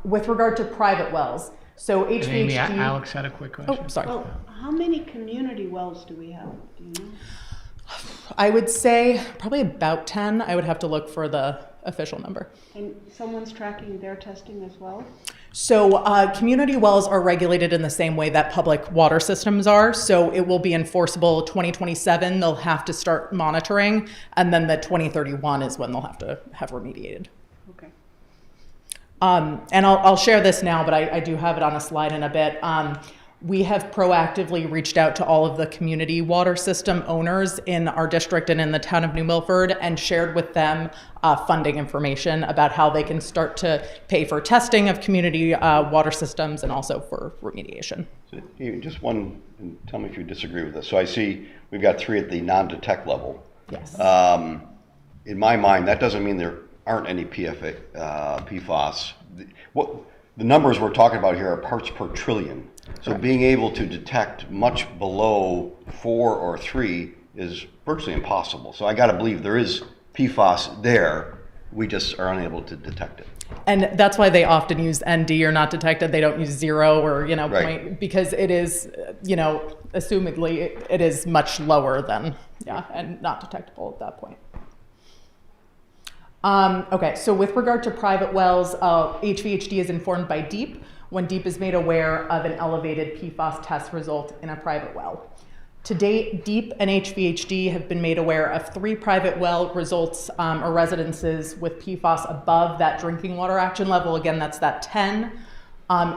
With regard to private wells, so And Amy, HVHD... Alex had a quick question. Oh, sorry. Well, how many community wells do we have? Do you know? I would say probably about 10. I would have to look for the official number. And someone's tracking their testing as well? So community wells are regulated in the same way that public water systems are. So it will be enforceable 2027. They'll have to start monitoring. And then the 2031 is when they'll have to have remediated. Okay. And I'll share this now, but I do have it on a slide in a bit. We have proactively reached out to all of the community water system owners in our district and in the town of New Milford and shared with them funding information about how they can start to pay for testing of community water systems and also for remediation. So, just one, and tell me if you disagree with this. So I see we've got 3 at the non-detect level. Yes. In my mind, that doesn't mean there aren't any PFAS. The numbers we're talking about here are parts per trillion. So being able to detect much below 4 or 3 is virtually impossible. So I got to believe there is PFAS there. We just are unable to detect it. And that's why they often use ND or not detected. They don't use 0 or, Right. point, because it is, assumedly it is much lower than, and not detectable at that point. Okay, so with regard to private wells, HVHD is informed by DEEP when DEEP is made aware of an elevated PFAS test result in a private well. To date, DEEP and HVHD have been made aware of 3 private well results or residences with PFAS above that drinking water action level. Again, that's that 10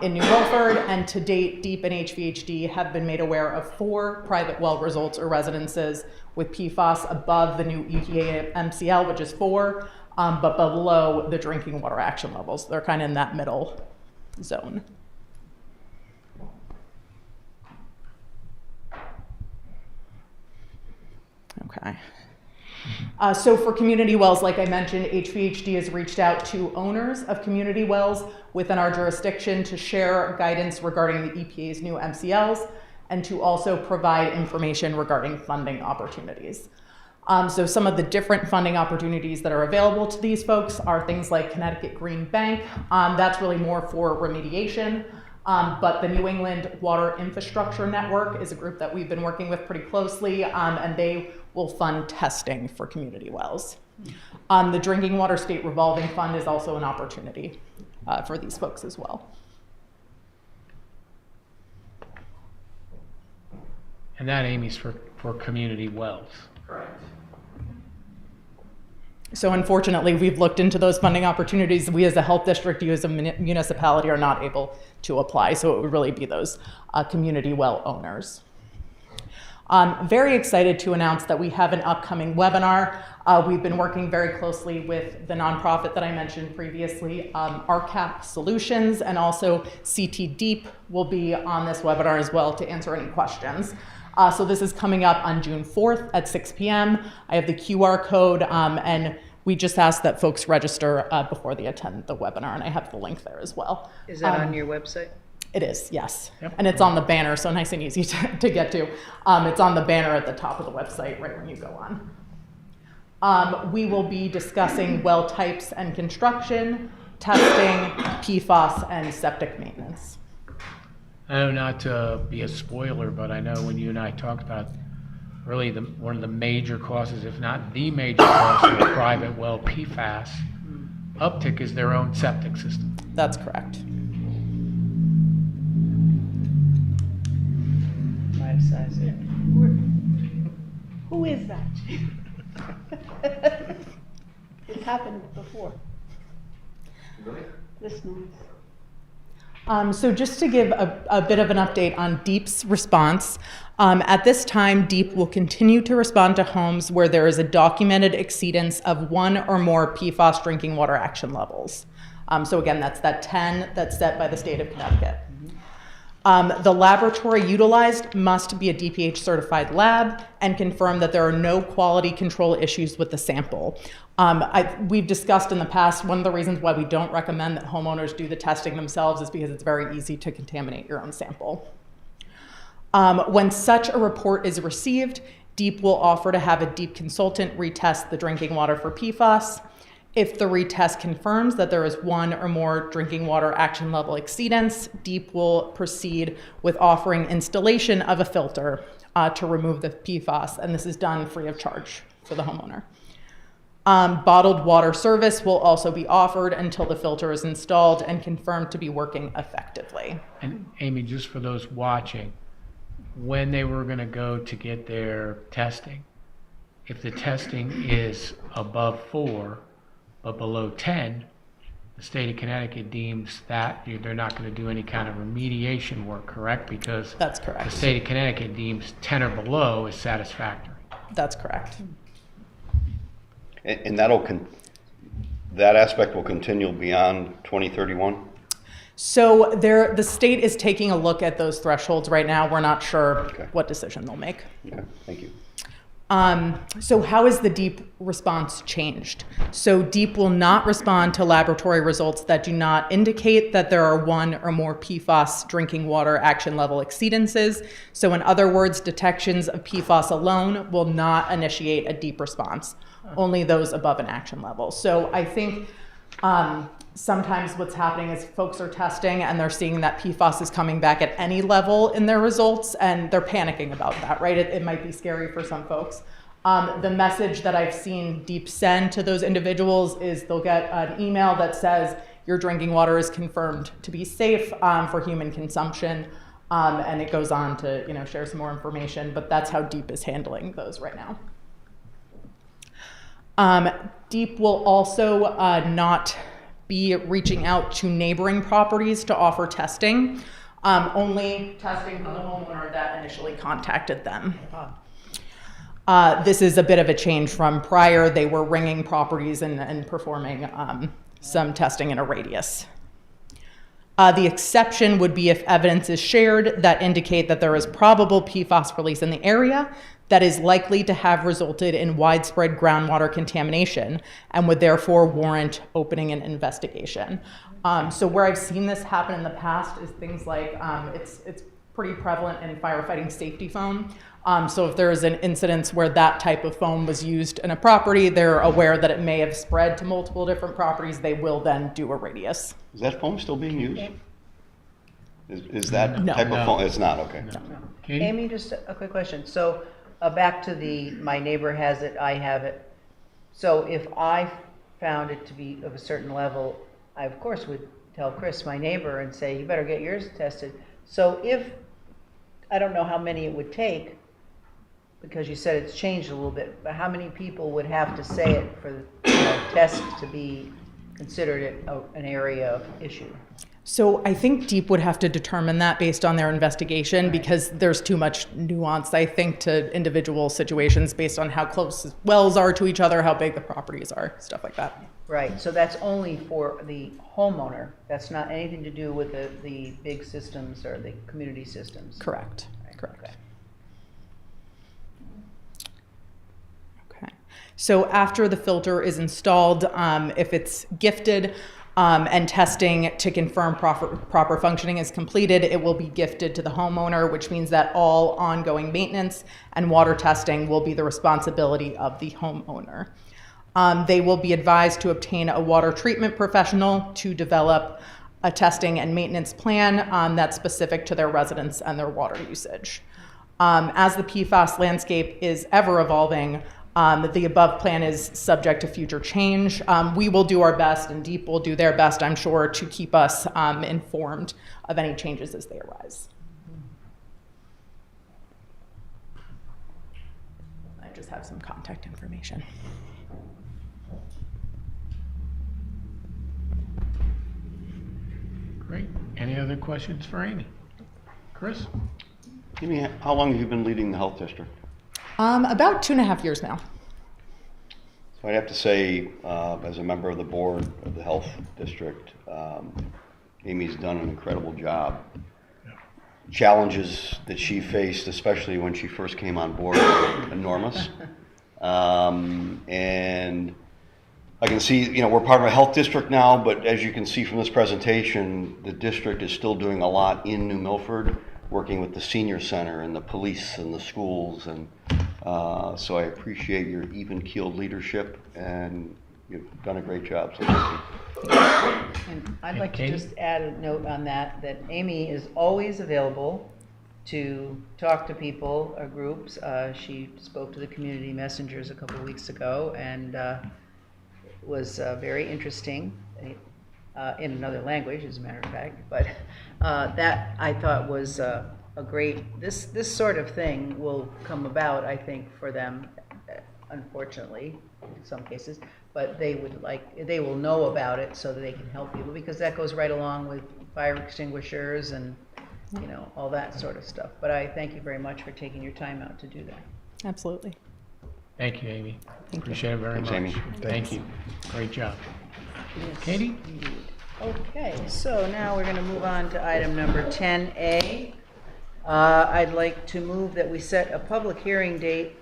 in New Milford. And to date, DEEP and HVHD have been made aware of 4 private well results or residences with PFAS above the new EPA MCL, which is 4, but below the drinking water action levels. They're kind of in that middle zone. Okay. So for community wells, like I mentioned, HVHD has reached out to owners of community wells within our jurisdiction to share guidance regarding the EPA's new MCLs and to also provide information regarding funding opportunities. So some of the different funding opportunities that are available to these folks are things like Connecticut Green Bank. That's really more for remediation. But the New England Water Infrastructure Network is a group that we've been working with pretty closely, and they will fund testing for community wells. The Drinking Water State Revolving Fund is also an opportunity for these folks as well. And that, Amy, is for community wells. Correct. So unfortunately, we've looked into those funding opportunities. We as a health district, you as a municipality are not able to apply. So it would really be those community well owners. Very excited to announce that we have an upcoming webinar. We've been working very closely with the nonprofit that I mentioned previously, RCAP Solutions, and also CT Deep will be on this webinar as well to answer any questions. So this is coming up on June 4th at 6 p.m. I have the QR code, and we just ask that folks register before they attend the webinar, and I have the link there as well. Is that on your website? It is, yes. Yep. And it's on the banner, so nice and easy to get to. It's on the banner at the top of the website right when you go on. We will be discussing well types and construction, testing, PFAS, and septic maintenance. I know not to be a spoiler, but I know when you and I talked about really one of the major causes, if not the major cause of a private well PFAS uptick is their own septic system. That's correct. Life size. Who is that? It's happened before. This noise. So just to give a bit of an update on DEEP's response, at this time, DEEP will continue to respond to homes where there is a documented exceedance of 1 or more PFAS drinking water action levels. So again, that's that 10 that's set by the state of Connecticut. The laboratory utilized must be a DPH certified lab and confirm that there are no quality control issues with the sample. We've discussed in the past, one of the reasons why we don't recommend that homeowners do the testing themselves is because it's very easy to contaminate your own sample. When such a report is received, DEEP will offer to have a DEEP consultant retest the drinking water for PFAS. If the retest confirms that there is 1 or more drinking water action level exceedance, DEEP will proceed with offering installation of a filter to remove the PFAS, and this is done free of charge for the homeowner. Bottled water service will also be offered until the filter is installed and confirmed to be working effectively. And Amy, just for those watching, when they were going to go to get their testing, if the testing is above 4 but below 10, the state of Connecticut deems that they're not going to do any kind of remediation work, correct? Because that's correct. The state of Connecticut deems 10 or below is satisfactory. That's correct. And that aspect will continue beyond 2031? So the state is taking a look at those thresholds right now. We're not sure what decision they'll make. Okay, thank you. So how has the DEEP response changed? So DEEP will not respond to laboratory results that do not indicate that there are 1 or more PFAS drinking water action level exceedances. So in other words, detections of PFAS alone will not initiate a DEEP response, only those above an action level. So I think sometimes what's happening is folks are testing and they're seeing that PFAS is coming back at any level in their results, and they're panicking about that, right? It might be scary for some folks. The message that I've seen DEEP send to those individuals is they'll get an email that says your drinking water is confirmed to be safe for human consumption, and it goes on to share some more information, but that's how DEEP is handling those right now. DEEP will also not be reaching out to neighboring properties to offer testing, only testing for the homeowner that initially contacted them. This is a bit of a change from prior. They were ringing properties and performing some testing in a radius. The exception would be if evidence is shared that indicate that there is probable PFAS release in the area, that is likely to have resulted in widespread groundwater contamination and would therefore warrant opening an investigation. So where I've seen this happen in the past is things like, it's pretty prevalent in firefighting safety foam. So if there is an incident where that type of foam was used in a property, they're aware that it may have spread to multiple different properties, they will then do a radius. Is that foam still being used? Is that No. type of foam? It's not, okay. Katie? Amy, just a quick question. So back to the, my neighbor has it, I have it. So if I found it to be of a certain level, I of course would tell Chris, my neighbor, and say, you better get yours tested. So if, I don't know how many it would take, because you said it's changed a little bit, but how many people would have to say it for the test to be considered an area of issue? So I think DEEP would have to determine that based on their investigation, because there's too much nuance, I think, to individual situations based on how close wells are to each other, how big the properties are, stuff like that. Right, so that's only for the homeowner. That's not anything to do with the big systems or the community systems. Correct. Right, Correct. okay. Okay. So after the filter is installed, if it's gifted and testing to confirm proper functioning is completed, it will be gifted to the homeowner, which means that all ongoing maintenance and water testing will be the responsibility of the homeowner. They will be advised to obtain a water treatment professional to develop a testing and maintenance plan that's specific to their residents and their water usage. As the PFAS landscape is ever evolving, the above plan is subject to future change. We will do our best, and DEEP will do their best, I'm sure, to keep us informed of any changes as they arise. I just have some contact information. Great. Any other questions for Amy? Chris? Amy, how long have you been leading the health district? About 2.5 years now. So I'd have to say, as a member of the board of the health district, Amy's done an incredible job. Challenges that she faced, especially when she first came on board, were enormous. And I can see, we're part of a health district now, but as you can see from this presentation, the district is still doing a lot in New Milford, working with the senior center and the police and the schools. And so I appreciate your even-keeled leadership, and you've done a great job. So thank you. And I'd like to just add a note on that Amy is always available to talk to people or groups. She spoke to the community messengers a couple of weeks ago, and was very interesting in another language, as a matter of fact. But that I thought was a great. This sort of thing will come about, I think, for them. Unfortunately, in some cases, but they will know about it so that they can help people, because that goes right along with fire extinguishers and all that sort of stuff. But I thank you very much for taking your time out to do that. Absolutely. Thank you, Amy. Thank you. Appreciate it very Thanks, much. Amy. Thank you. Great job. Yes, Katie? indeed. Okay, so now we're going to move on to item number 10A. I'd like to move that we set a public hearing date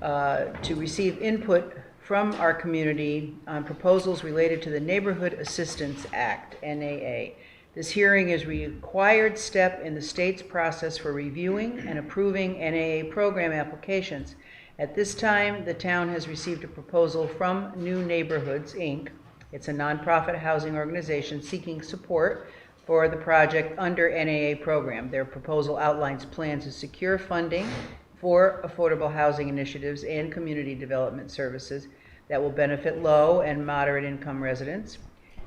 to receive input from our community on proposals related to the Neighborhood Assistance Act, NAA. This hearing is a required step in the state's process for reviewing and approving NAA program applications. At this time, the town has received a proposal from New Neighborhoods, Inc. It's a nonprofit housing organization seeking support for the project under NAA program. Their proposal outlines plans to secure funding for affordable housing initiatives and community development services that will benefit low and moderate income residents.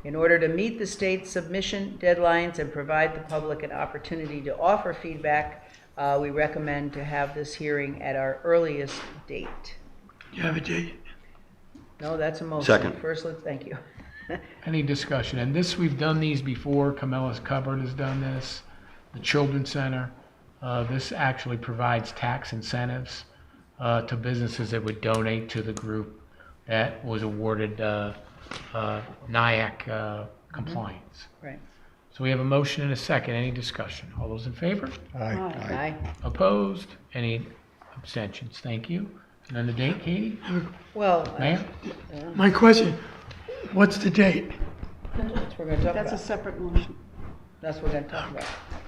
In order to meet the state's submission deadlines and provide the public an opportunity to offer feedback, we recommend to have this hearing at our earliest date. You have a date? No, that's a motion. Second. First, thank you. Any discussion? And we've done these before. Camella's Cupboard has done this. The Children's Center. This actually provides tax incentives to businesses that would donate to the group that was awarded NIAC compliance. Right. So we have a motion and a second. Any discussion? All those in favor? Aye. Opposed? Any Abstentions, thank you. And then the date, Katie? Well, Mayor? My question, what's the date? we're going to talk That's a about. separate motion. That's what we're going to talk about.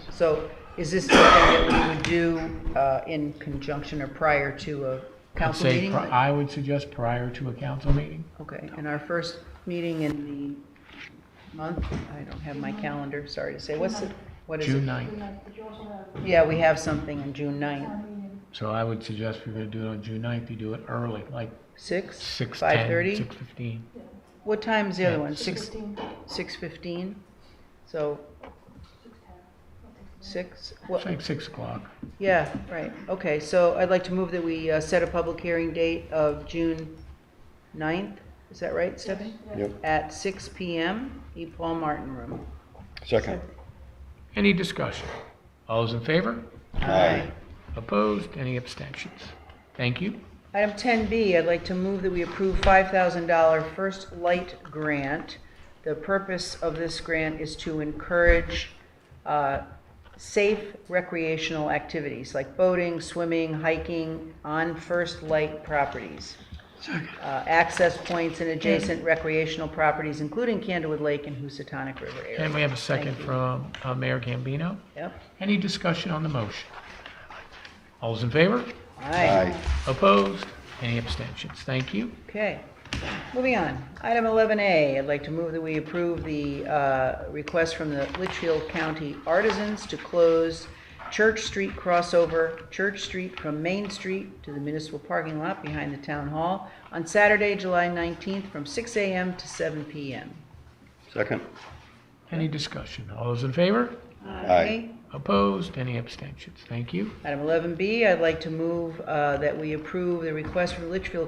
So is this something that we would do in conjunction or prior to a I'd council say, meeting? I would suggest prior to a council meeting. Okay, and our first meeting in the month, I don't have my calendar, sorry to say, what is June it? 9th. Yeah, we have something on June 9th. So I would suggest if you're going to do it on June 9th, you do it early, like 6? 6:10, 5:30? 6:15. What time is the other Yeah. one? 6:15? So 6? It's like 6 o'clock. Yeah, right. Okay, so I'd like to move that we set a public hearing date of June 9th. Is that right, Stephanie? Yep. At 6 PM, E. Paul Martin Room. Second. Any discussion? All those in favor? Aye. Opposed? Any abstentions? Thank you. Item 10B, I'd like to move that we approve $5,000 First Light Grant. The purpose of this grant is to encourage safe recreational activities like boating, swimming, hiking on First Light properties. Access points and adjacent recreational properties, including Candlewood Lake and Housatonic River area. And we have a second Thank you. from Mayor Gambino. Yep. Any discussion on the motion? All those in favor? Aye. Opposed? Any abstentions? Thank you. Okay, moving on. Item 11A, I'd like to move that we approve the request from the Litchfield County Artisans to close Church Street crossover, Church Street from Main Street to the municipal parking lot behind the town hall on Saturday, July 19th from 6 a.m. to 7 p.m. Second. Any discussion? All those in favor? Aye. Opposed? Any abstentions? Thank you. Item 11B, I'd like to move that we approve the request from Litchfield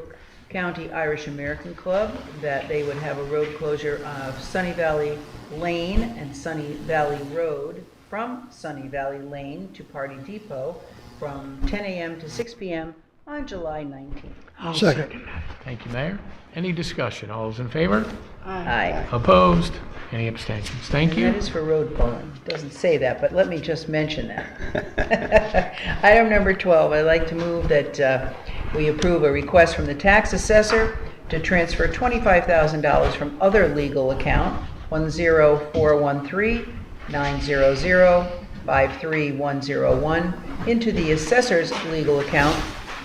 County Irish American Club that they would have a road closure of Sunny Valley Lane and Sunny Valley Road from Sunny Valley Lane to Party Depot from 10 a.m. to 6 p.m. on July 19th. Second. Thank you, Mayor. Any discussion? All those in favor? Aye. Opposed? Any abstentions? Thank That you. is for road bowling. It doesn't say that, but let me just mention that. Item number 12, I'd like to move that we approve a request from the tax assessor to transfer $25,000 from other legal account 10413-900-53101 into the assessor's legal account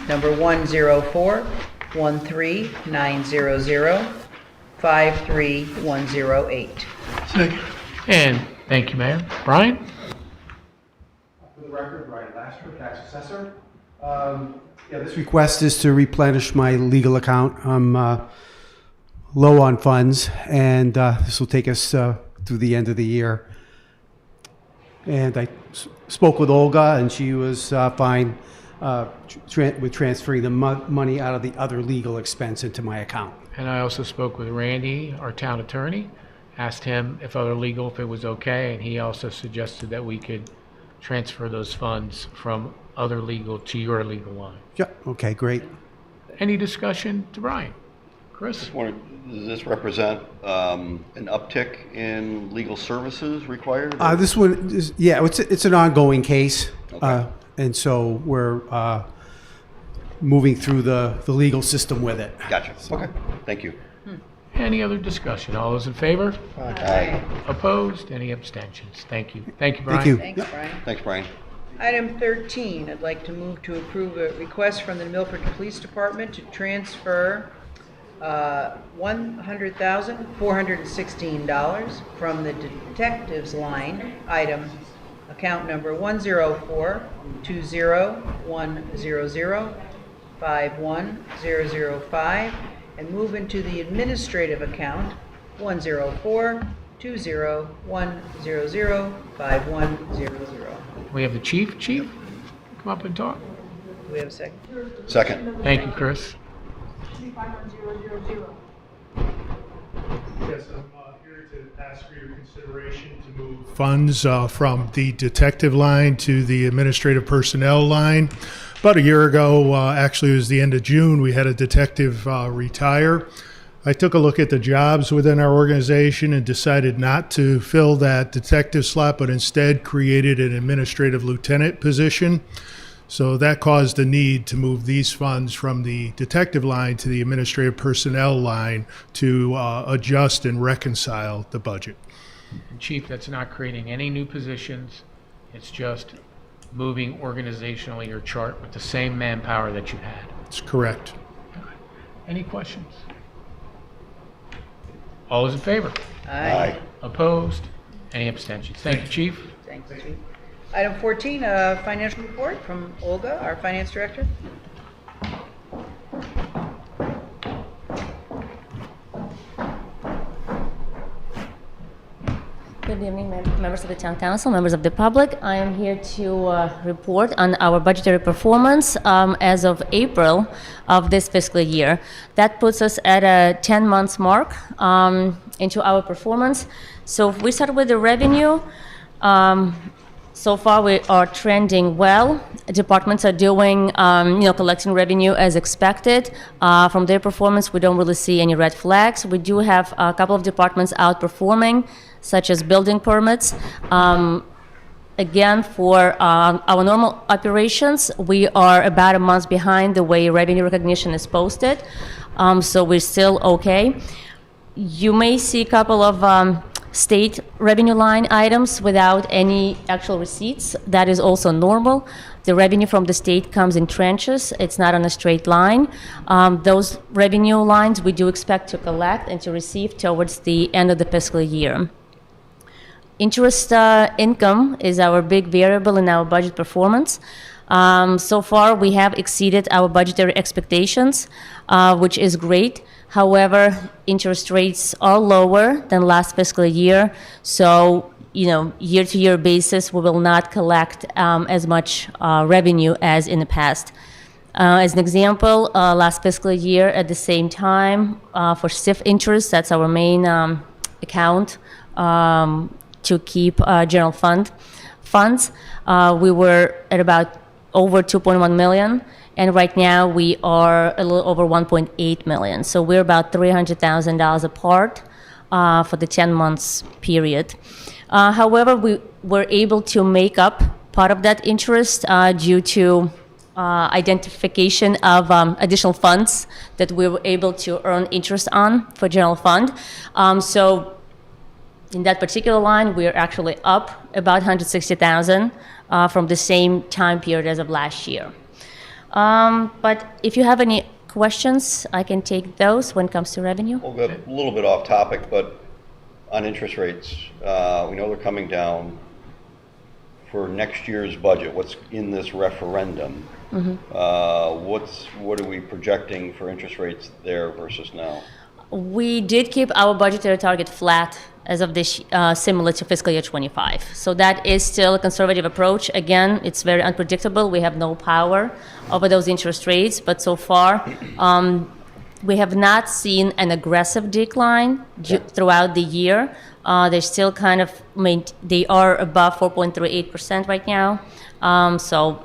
number 10413-900-53108. Second. And thank you, Mayor. Brian? For the record, Brian Laster, tax assessor. This request is to replenish my legal account. I'm low on funds, and this will take us through the end of the year. And I spoke with Olga, and she was fine with transferring the money out of the other legal expense into my account. And I also spoke with Randy, our town attorney, asked him if other legal, if it was okay, and he also suggested that we could transfer those funds from other legal to your legal line. Yeah, okay, great. Any discussion to Brian? Chris? Does this represent an uptick in legal services required? This one is, yeah, it's an ongoing case. Okay. And so we're moving through the legal system with it. Gotcha. Okay. Thank you. Any other discussion? All those in favor? Aye. Opposed? Any abstentions? Thank you. Thank you, Brian. Thank you. Thanks, Brian. Thanks, Brian. Item 13, I'd like to move to approve a request from the Milford Police Department to transfer $100,416 from the detectives line, item account number 104-20100-51005, and move into the administrative account 104-20100-5100. We have the chief. Chief, come up and talk. Do we have a second? Second. Thank you, Chris. Yes, I'm here to ask for your consideration to move funds from the detective line to the administrative personnel line. About a year ago, actually it was the end of June, we had a detective retire. I took a look at the jobs within our organization and decided not to fill that detective slot, but instead created an administrative lieutenant position. So that caused the need to move these funds from the detective line to the administrative personnel line to adjust and reconcile the budget. Chief, that's not creating any new positions. It's just moving organizationally your chart with the same manpower that you had. That's correct. Any questions? All those in favor? Aye. Opposed? Any abstentions? Thank you, Chief. Thanks, Chief. Item 14, financial report from Olga, our finance director. Good evening, members of the Town Council, members of the public. I am here to report on our budgetary performance as of April of this fiscal year. That puts us at a 10 months mark into our performance. So if we start with the revenue, so far we are trending well. Departments are doing, collecting revenue as expected. From their performance, we don't really see any red flags. We do have a couple of departments outperforming, such as building permits. Again, for our normal operations, we are about a month behind the way revenue recognition is posted, so we're still okay. You may see a couple of state revenue line items without any actual receipts. That is also normal. The revenue from the state comes in tranches. It's not on a straight line. Those revenue lines we do expect to collect and to receive towards the end of the fiscal year. Interest income is our big variable in our budget performance. So far, we have exceeded our budgetary expectations, which is great. However, interest rates are lower than last fiscal year, so year-to-year basis, we will not collect as much revenue as in the past. As an example, last fiscal year at the same time, for SIF interest, that's our main account to keep general funds, we were at about over 2.1 million. And right now we are a little over 1.8 million. So we're about $300,000 apart for the 10 months period. However, we were able to make up part of that interest due to identification of additional funds that we were able to earn interest on for general fund. So in that particular line, we are actually up about 160,000 from the same time period as of last year. But if you have any questions, I can take those when it comes to revenue. Well, a little bit off topic, but on interest rates, we know they're coming down. For next year's budget, what's in this referendum? What are we projecting for interest rates there versus now? We did keep our budgetary target flat as of this, similar to fiscal year 25. So that is still a conservative approach. Again, it's very unpredictable. We have no power over those interest rates, but so far, we have not seen an aggressive decline throughout the year. They're still kind of, they are above 4.38% right now. So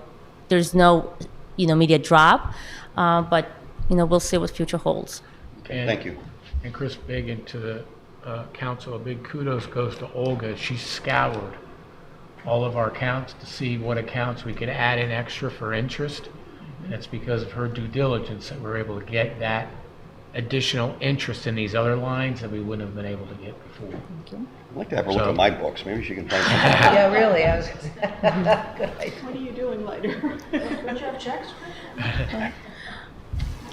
there's no, immediate drop, but, we'll see what future holds. Thank you. And Chris Biggin, to the council, a big kudos goes to Olga. She scoured all of our accounts to see what accounts we could add in extra for interest. And it's because of her due diligence that we're able to get that additional interest in these other lines that we wouldn't have been able to get before. I'd like to have her look at my books. Maybe she can find something. Yeah, really. What are you doing later? Don't you have checks?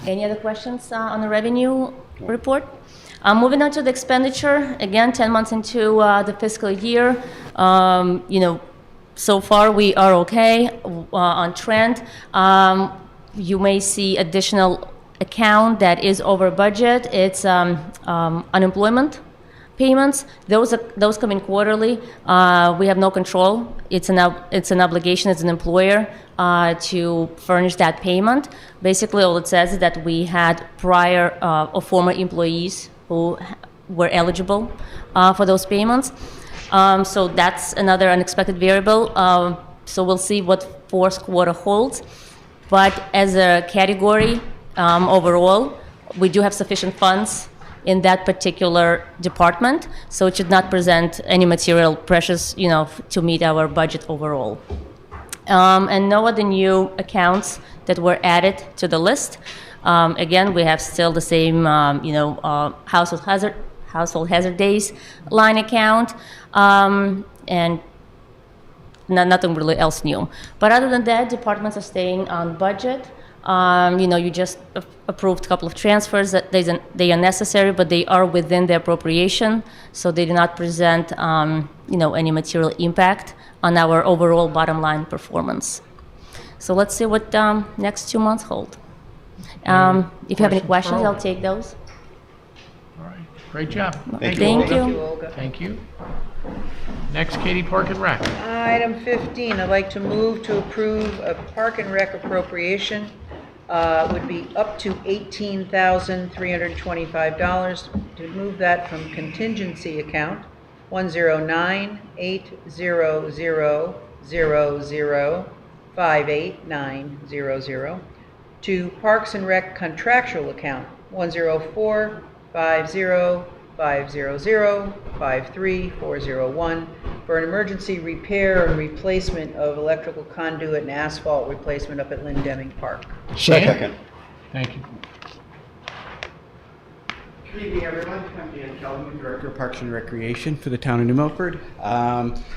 Any other questions on the revenue report? Moving on to the expenditure, again, 10 months into the fiscal year, so far we are okay on trend. You may see additional account that is over budget. It's unemployment payments. Those come in quarterly. We have no control. It's an obligation as an employer to furnish that payment. Basically, all it says is that we had prior or former employees who were eligible for those payments. So that's another unexpected variable. So we'll see what fourth quarter holds. But as a category, overall, we do have sufficient funds in that particular department, so it should not present any material pressures, to meet our budget overall. and no other new accounts that were added to the list. Again, we have still the same, household hazard days line account, and nothing really else new. But other than that, departments are staying on budget. You just approved a couple of transfers that they are necessary, but they are within the appropriation, so they do not present, any material impact on our overall bottom line performance. So let's see what next 2 months hold. If you have any questions, I'll take those. All right, great job. Thank Thank you. you, Olga. Thank you. Next, Katie, Park and Rec. Item 15, I'd like to move to approve a Park and Rec appropriation, would be up to $18,325, to move that from contingency account 109-800-00-58900 to Parks and Rec contractual account 104-50-500-53401 for an emergency repair and replacement of electrical conduit and asphalt replacement up at Lynn Deming Park. Second. Thank you. Good evening, everyone. I'm Dan Kellerman, Director of Parks and Recreation for the town of New Milford.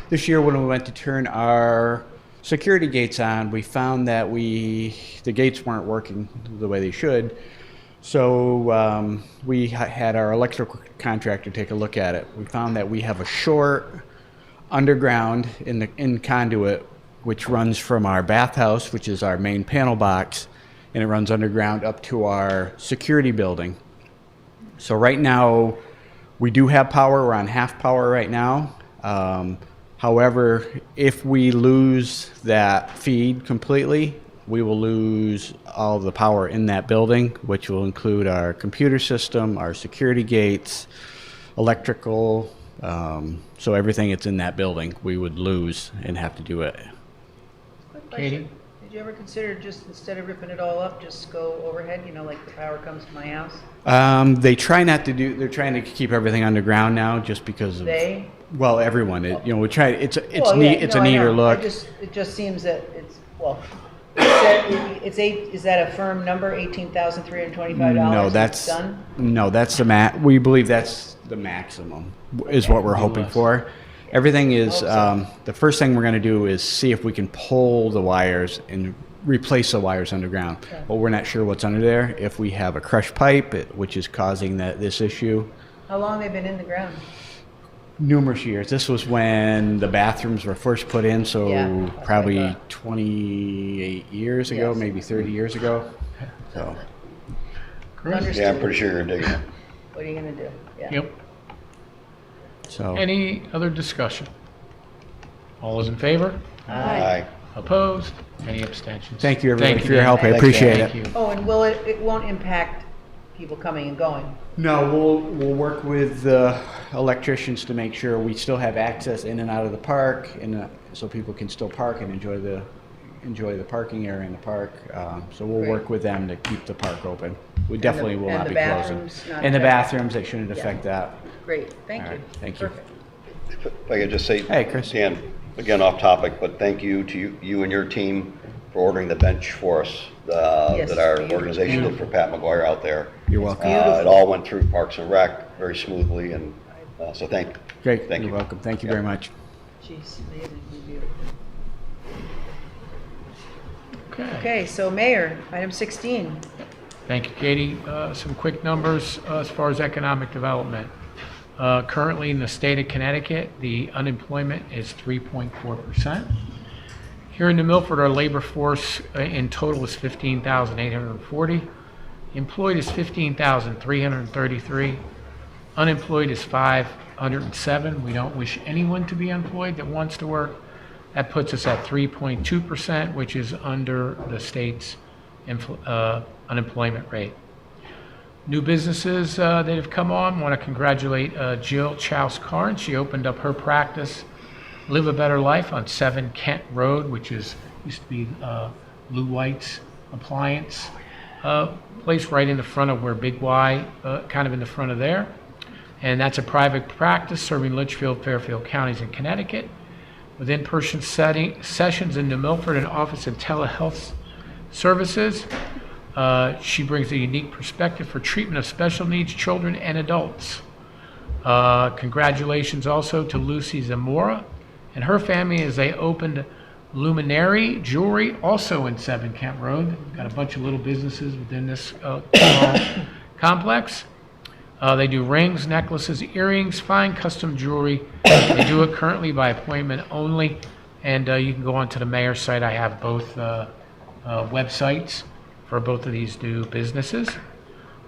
This year, when we went to turn our security gates on, we found that the gates weren't working the way they should. So we had our electrical contractor take a look at it. We found that we have a short underground in conduit, which runs from our bathhouse, which is our main panel box, and it runs underground up to our security building. So right now, we do have power. We're on half power right now. However, if we lose that feed completely, we will lose all of the power in that building, which will include our computer system, our security gates, electrical, so everything that's in that building, we would lose and have to do it. Quick Katie? question. Did you ever consider just, instead of ripping it all up, just go overhead, like the power comes to my house? They're trying to keep everything underground now just because of, They? well, everyone, we try, it's Well, neat, yeah, it's no, a I neater know. look. It just seems that it's, is that a firm number, $18,325? No, that's the we believe that's the maximum, is what we're hoping for. Everything is, the first thing we're gonna do is see if we can pull the wires and replace the wires underground. Okay. But we're not sure what's under there, if we have a crushed pipe, which is causing this issue. How long have they been in the ground? Numerous years. This was when the bathrooms were first put in, so Yeah, that's what I probably thought. 28 years ago, Yes. maybe 30 years ago. So, Understood. Yeah, I'm pretty sure you're digging it. What are you gonna do? Yeah. Yep. so. Any other discussion? All those in favor? Aye. Opposed? Any abstentions? Thank you, everybody, for your Dan. help. I Thanks, appreciate Dan. it. Thank you. Oh, and it won't impact people coming and going? No, we'll work with the electricians to make sure we still have access in and out of the park, and so people can still park and enjoy the parking area in the park. So we'll Great. work with them to keep the park open. We definitely will and not the be closing. bathrooms not And the affected? bathrooms, they shouldn't affect that. Great, thank All you. right, thank you. Perfect. If I could just say, Hey, Chris. Dan, again, off topic, but thank you to you and your team for ordering the bench for us, Yes, that our beautiful. organization did for Pat McGuire out there. You're welcome. It all went through Parks and Rec very smoothly, and so thank Great, thank you're you. welcome. Thank you Yeah. very much. Jeez, amazing, beautiful. Okay. Okay, so Mayor, item 16. Thank you, Katie. Some quick numbers as far as economic development. Currently in the state of Connecticut, the unemployment is 3.4%. Here in New Milford, our labor force in total is 15,840. Employed is 15,333. Unemployed is 507. We don't wish anyone to be unemployed that wants to work. That puts us at 3.2%, which is under the state's unemployment rate. New businesses that have come on, want to congratulate Jill Chouse-Carn. She opened up her practice, Live a Better Life, on 7 Kent Road, which used to be Blue White's Appliance place right in the front of where Big Y, kind of in the front of there. And that's a private practice serving Litchfield, Fairfield counties in Connecticut, with in-person sessions in New Milford and Office of Telehealth Services. She brings a unique perspective for treatment of special needs children and adults. Congratulations also to Lucy Zamora and her family as they opened Luminary Jewelry, also in 7 Kent Road. We've got a bunch of little businesses within this complex. They do rings, necklaces, earrings, fine custom jewelry. They do it currently by appointment only, and you can go onto the mayor's site. I have both websites for both of these new businesses.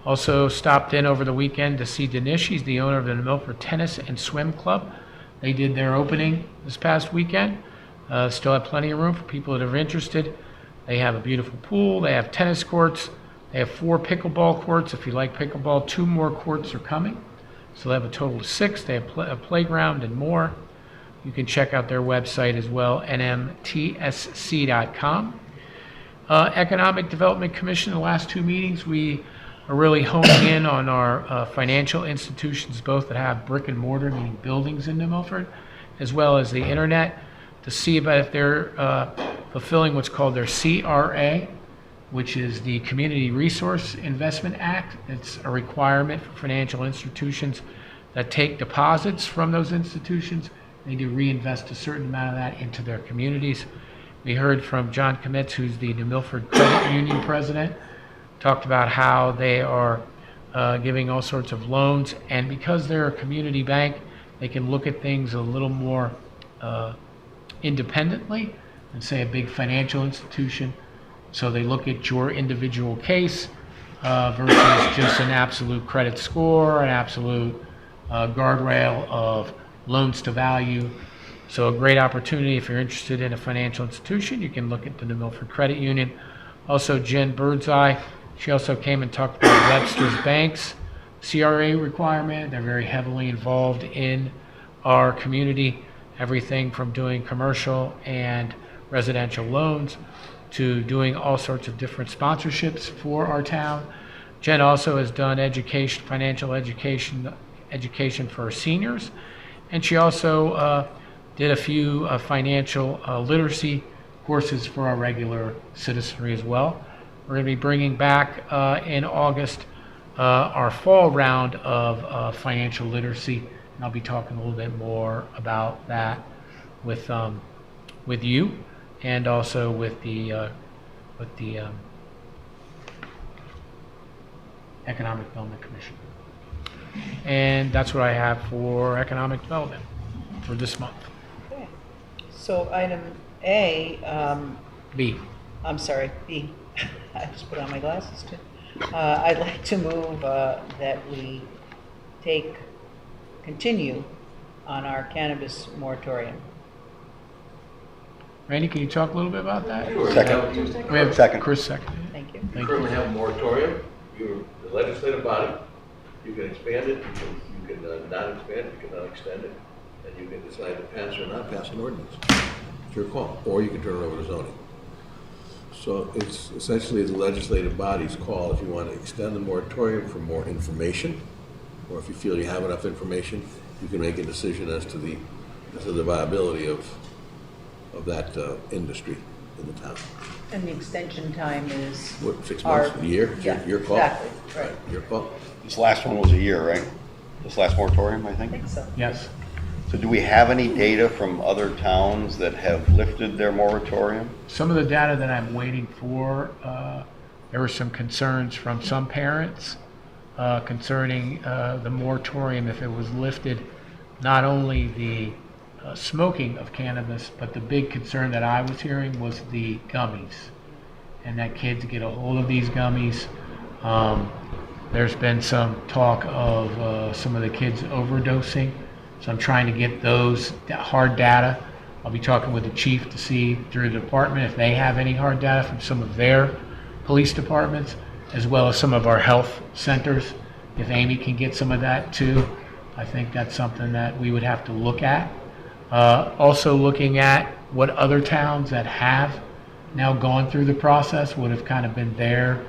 Also stopped in over the weekend to see Danish. He's the owner of the New Milford Tennis and Swim Club. They did their opening this past weekend. Still have plenty of room for people that are interested. They have a beautiful pool. They have tennis courts. They have 4 pickleball courts. If you like pickleball, 2 more courts are coming. So they have a total of 6. They have a playground and more. You can check out their website as well, nmtsc.com. Economic Development Commission, the last 2 meetings, we are really honing in on our financial institutions, both that have brick and mortar, meaning buildings in New Milford, as well as the internet, to see about if they're fulfilling what's called their CRA, which is the Community Resource Investment Act. It's a requirement for financial institutions that take deposits from those institutions. They need to reinvest a certain amount of that into their communities. We heard from John Kometz, who's the New Milford Credit Union president, talked about how they are giving all sorts of loans, and because they're a community bank, they can look at things a little more independently than, say, a big financial institution. So they look at your individual case versus just an absolute credit score, an absolute guardrail of loans to value. So a great opportunity if you're interested in a financial institution. You can look at the New Milford Credit Union. Also, Jen Birdseye, she also came and talked about Webster's Bank's CRA requirement. They're very heavily involved in our community, everything from doing commercial and residential loans to doing all sorts of different sponsorships for our town. Jen also has done education, financial education for seniors, and she also did a few financial literacy courses for our regular citizenry as well. We're going to be bringing back in August our fall round of financial literacy, and I'll be talking a little bit more about that with you, and also with the Economic Development Commission. And that's what I have for economic development for this month. Okay. So item A, B. I'm sorry, B. I just put on my glasses too. I'd like to move that we continue on our cannabis moratorium. Randy, can you talk a little bit about that? Sure. Second. We have Second. Chris second. Thank you. You currently have a moratorium, you're the legislative body, you can expand it, you can not expand it, you cannot extend it, and you can decide to pass or not pass an ordinance. It's your call, or you can turn it over to zoning. So it's essentially the legislative body's call if you want to extend the moratorium for more information, or if you feel you have enough information, you can make a decision as to the viability of that industry in the town. And the extension time is? What, 6 months, a year? It's Yeah, your call. exactly, right. Your call. This last one was a year, right? This last moratorium, I I think? think so. Yes. So do we have any data from other towns that have lifted their moratorium? Some of the data that I'm waiting for, there were some concerns from some parents concerning the moratorium if it was lifted, not only the smoking of cannabis, but the big concern that I was hearing was the gummies, and that kids get a hold of these gummies. There's been some talk of some of the kids overdosing, so I'm trying to get those hard data. I'll be talking with the chief to see through the department if they have any hard data from some of their police departments, as well as some of our health centers. If Amy can get some of that too, I think that's something that we would have to look at. Also looking at what other towns that have now gone through the process would have kind of been their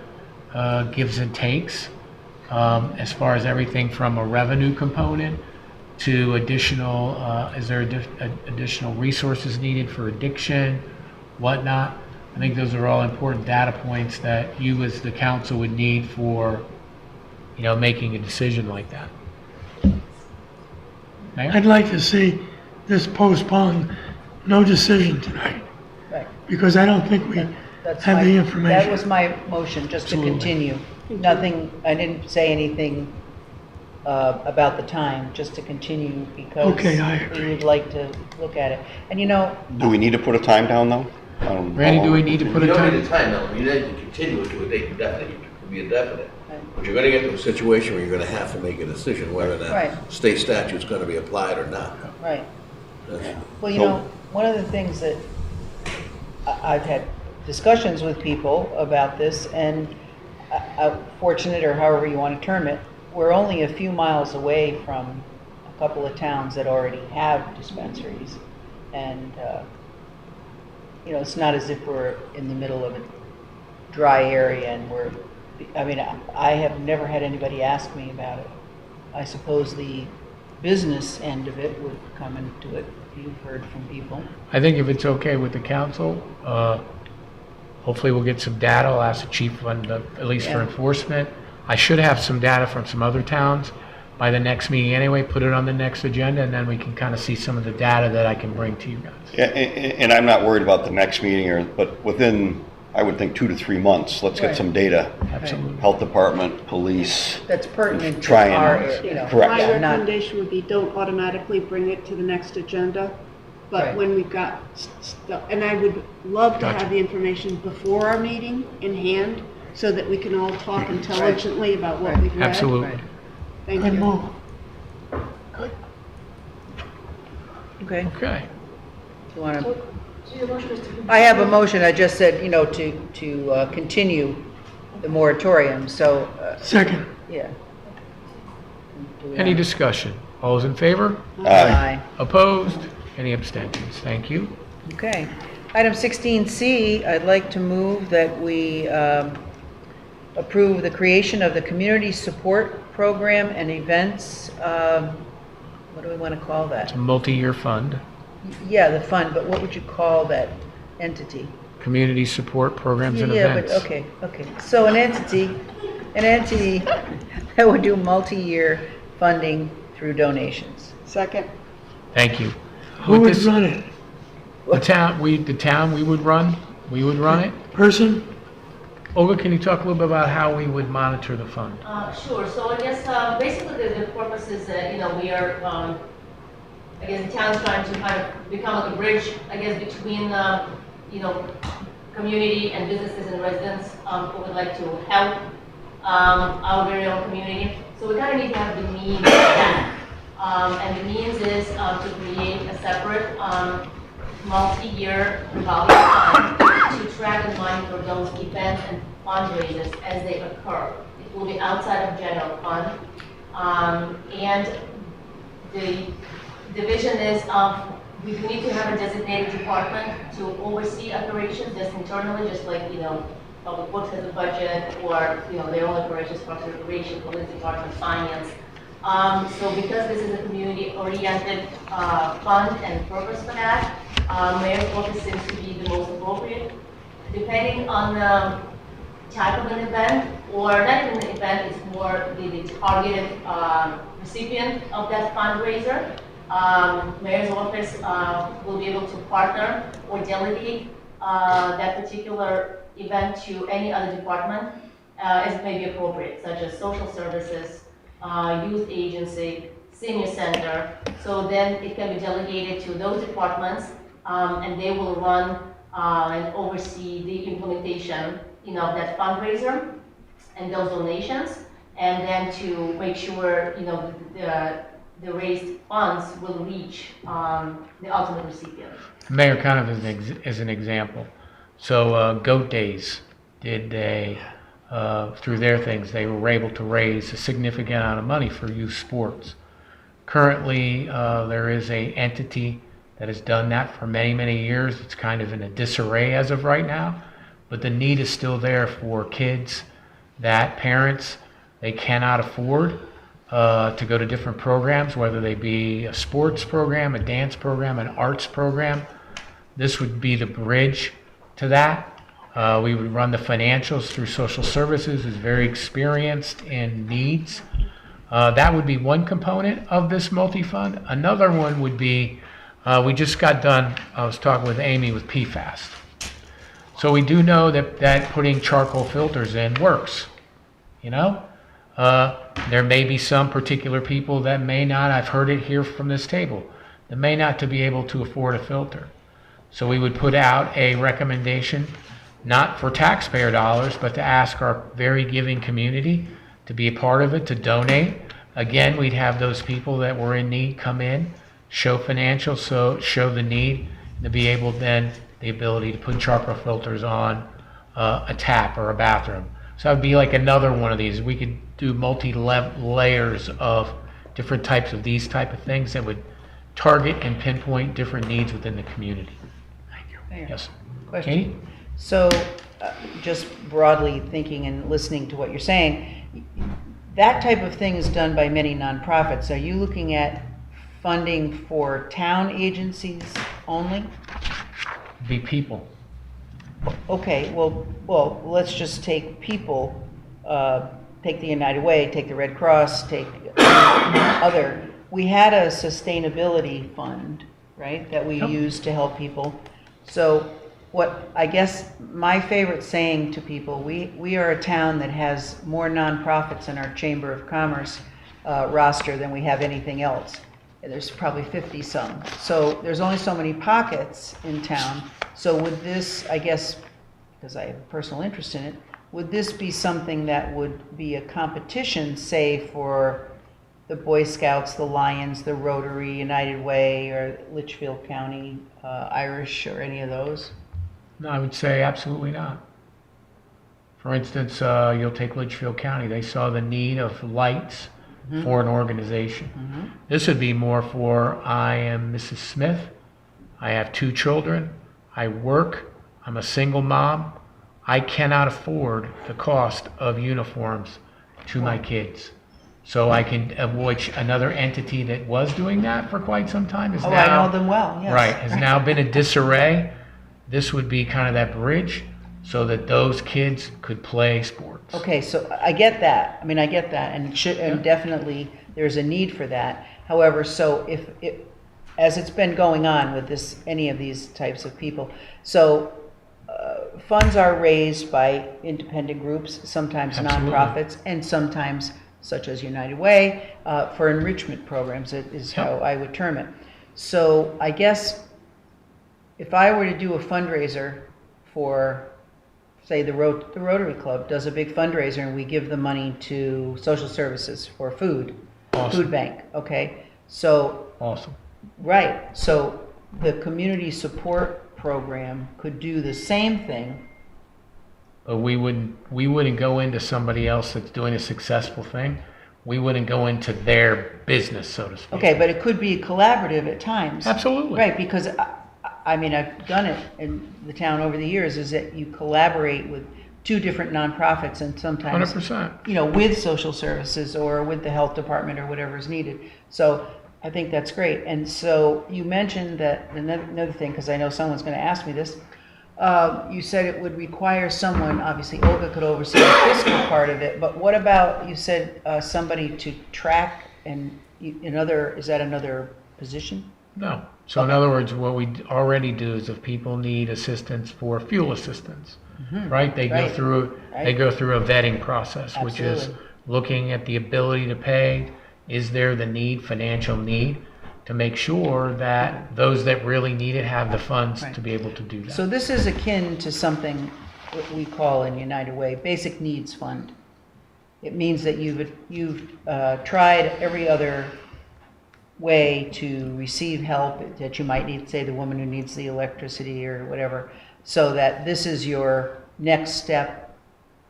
gives and takes, as far as everything from a revenue component to additional, is there additional resources needed for addiction, whatnot? I think those are all important data points that you as the council would need for, making a decision like that. Mayor? I'd like to see this postponed, no decision tonight, Right. because I don't think we That's have my- the That information. was my motion, just to Absolutely. continue. Nothing, I didn't say anything about the time, just to continue because Okay, I we agree. would like to look at it. And Do we need to put a time down, though? Randy, do we need to put a You don't need time? a time element, you need to continue it to a date indefinite, it could be indefinite. But you're gonna get to a situation where you're gonna have to make a decision whether or Right. not state statute's gonna be applied or not. Right. That's- Well, one of the things that I've had discussions with people about this, and fortunate, or however you want to term it, we're only a few miles away from a couple of towns that already have dispensaries. And, it's not as if we're in the middle of a dry area and I have never had anybody ask me about it. I suppose the business end of it would come into it. You've heard from people. I think if it's okay with the council, hopefully we'll get some data. I'll ask the chief at least for Yeah. enforcement. I should have some data from some other towns by the next meeting anyway, put it on the next agenda, and then we can kind of see some of the data that I can bring to you guys. Yeah, and I'm not worried about the next meeting, but within, I would think, 2 to 3 months, let's get Right. some data. Absolutely. Health department, police. That's pertinent to Try and- our, Correct. My yeah, not, recommendation would be don't automatically bring it to the next agenda, but Right. when we've got stuff, and I would love to Gotcha. have the information before our meeting in hand, so that we can all talk intelligently about what we've read. Absolutely. Right. Thank Good you. move. okay. Okay. You want to? I have a motion, I just said, to continue the moratorium, so, Second. yeah. Do we Any want- discussion? All those in favor? Aye. Opposed? Any abstentions? Thank you. Okay. Item 16C, I'd like to move that we approve the creation of the Community Support Program and Events, what do we want to call that? It's a multi-year fund, Yeah, the fund, but what would you call that entity? community support programs and Yeah, but, events. okay. So an entity that would do multi-year funding through donations. Second. Thank you. Who With would this- run it? The town we would run it. Person? Olga, can you talk a little bit about how we would monitor the fund? Sure. So I guess basically the purpose is that, we are, I guess the town is trying to kind of become like a bridge, I guess, between, community and businesses and residents who would like to help our very own community. So we kind of need to have the means of that. And the means is to create a separate multi-year revolving fund to track and monitor those events and fundraisers as they occur. It will be outside of general fund. And the vision is we need to have a designated department to oversee operations just internally, just like, public works has a budget, or, their own operations, parks and recreation, police department, finance. So because this is a community-oriented fund and purpose for that, mayor's office seems to be the most appropriate. Depending on the type of an event, or not even an event, it's more the targeted recipient of that fundraiser. Mayor's office will be able to partner or delegate that particular event to any other department as it may be appropriate, such as social services, youth agency, senior center. So then it can be delegated to those departments, and they will run and oversee the implementation, of that fundraiser and those donations, and then to make sure, the raised funds will reach the ultimate recipient. Mayor, kind of as an example. So Goat Days, through their things, they were able to raise a significant amount of money for youth sports. Currently, there is an entity that has done that for many, many years. It's kind of in a disarray as of right now, but the need is still there for kids that parents, they cannot afford to go to different programs, whether they be a sports program, a dance program, an arts program. This would be the bridge to that. We would run the financials through social services, who's very experienced in needs. That would be one component of this multi-fund. Another one would be, we just got done, I was talking with Amy with PFAS. So we do know that putting charcoal filters in works, you know? There may be some particular people that may not, I've heard it here from this table, that may not to be able to afford a filter. So we would put out a recommendation, not for taxpayer dollars, but to ask our very giving community to be a part of it, to donate. Again, we'd have those people that were in need come in, show financials, so show the need, to be able then the ability to put charcoal filters on a tap or a bathroom. So that would be like another one of these. We could do multi-layers of different types of these type of things that would target and pinpoint different needs within the community. Thank you. Mayor, Yes. question. Katie? So, just broadly thinking and listening to what you're saying, that type of thing is done by many nonprofits. Are you looking at funding for town agencies only? Be people. Okay, well, let's just take people, take the United Way, take the Red Cross, take other. We had a sustainability fund, right, that we used to help people. So what I guess my favorite saying to people, we are a town that has more nonprofits in our Chamber of Commerce roster than we have anything else. There's probably 50 some. So there's only so many pockets in town. So would this, I guess, because I have a personal interest in it, would this be something that would be a competition, say, for the Boy Scouts, the Lions, the Rotary, United Way, or Litchfield County Irish, or any of those? No, I would say absolutely not. For instance, you'll take Litchfield County. They saw the need of lights for an organization. This would be more for, I am Mrs. Smith, I have 2 children, I work, I'm a single mom, I cannot afford the cost of uniforms to my kids. So I can avoid another entity that was doing that for quite some time. Is Oh, now, I know them well, yes. Right, has now been a disarray. This would be kind of that bridge so that those kids could play sports. Okay, so I get that. I mean, I get that, and and definitely there's a need for that. However, so if as it's been going on with this, any of these types of people, so funds are raised by independent groups, sometimes Absolutely. nonprofits, and sometimes, such as United Way, for enrichment programs is how I would term it. So I guess if I were to do a fundraiser for, say, the Rotary Club does a big fundraiser and we give the money to social services for food, food bank, okay? So, Awesome. right, so the community support program could do the same thing. But we wouldn't go into somebody else that's doing a successful thing. We wouldn't go into their business, so to speak. Okay, but it could be collaborative at times. Absolutely. Right, because I mean, I've done it in the town over the years, is that you collaborate with 2 different nonprofits and sometimes, 100%. you know, with social services or with the health department or whatever is needed. So I think that's great. And so you mentioned that, another thing, because I know someone's going to ask me this, you said it would require someone, obviously Olga could oversee the fiscal part of it, but what about, you said somebody to track and is that another position? No. So in other words, what we already do is if people need assistance for fuel assistance, right? They go through a vetting process, which is Absolutely. looking at the ability to pay. Is there the need, financial need, to make sure that those that really need it have the funds to be able to do that. So this is akin to something what we call in United Way, Basic Needs Fund. It means that you've tried every other way to receive help that you might need, say the woman who needs the electricity or whatever, so that this is your next step.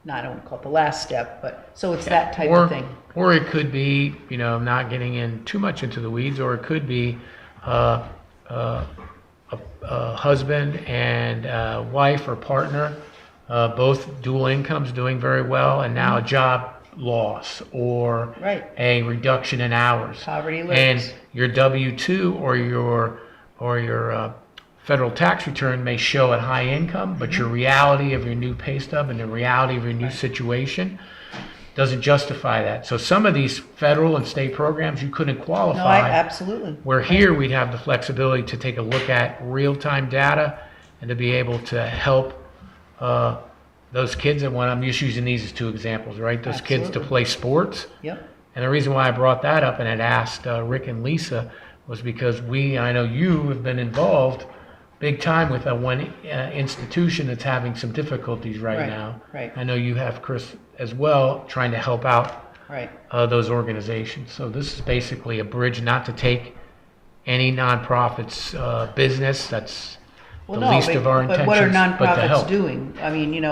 No, I don't want to call it the last step, but so it's that type of thing. Or it could be, you know, not getting in too much into the weeds, or it could be a husband and wife or partner, both dual incomes doing very well, and now a job loss or Right. a reduction in hours. Poverty And lurks. your W-2 or your federal tax return may show a high income, but your reality of your new pay stub and the reality of your new situation doesn't justify that. So some of these federal and state programs, you couldn't qualify. No, absolutely. Where here we'd have the flexibility to take a look at real-time data and to be able to help those kids. And when I'm just using these as two examples, right? Those kids to Absolutely. play sports. Yep. And the reason why I brought that up and had asked Rick and Lisa was because I know you have been involved big time with one institution that's having some difficulties right now. Right. I know you have, Chris, as well, trying to help out Right. those organizations. So this is basically a bridge not to take any nonprofit's business. That's Well, the no, least of our but intentions, what are but to help. nonprofits doing? I mean,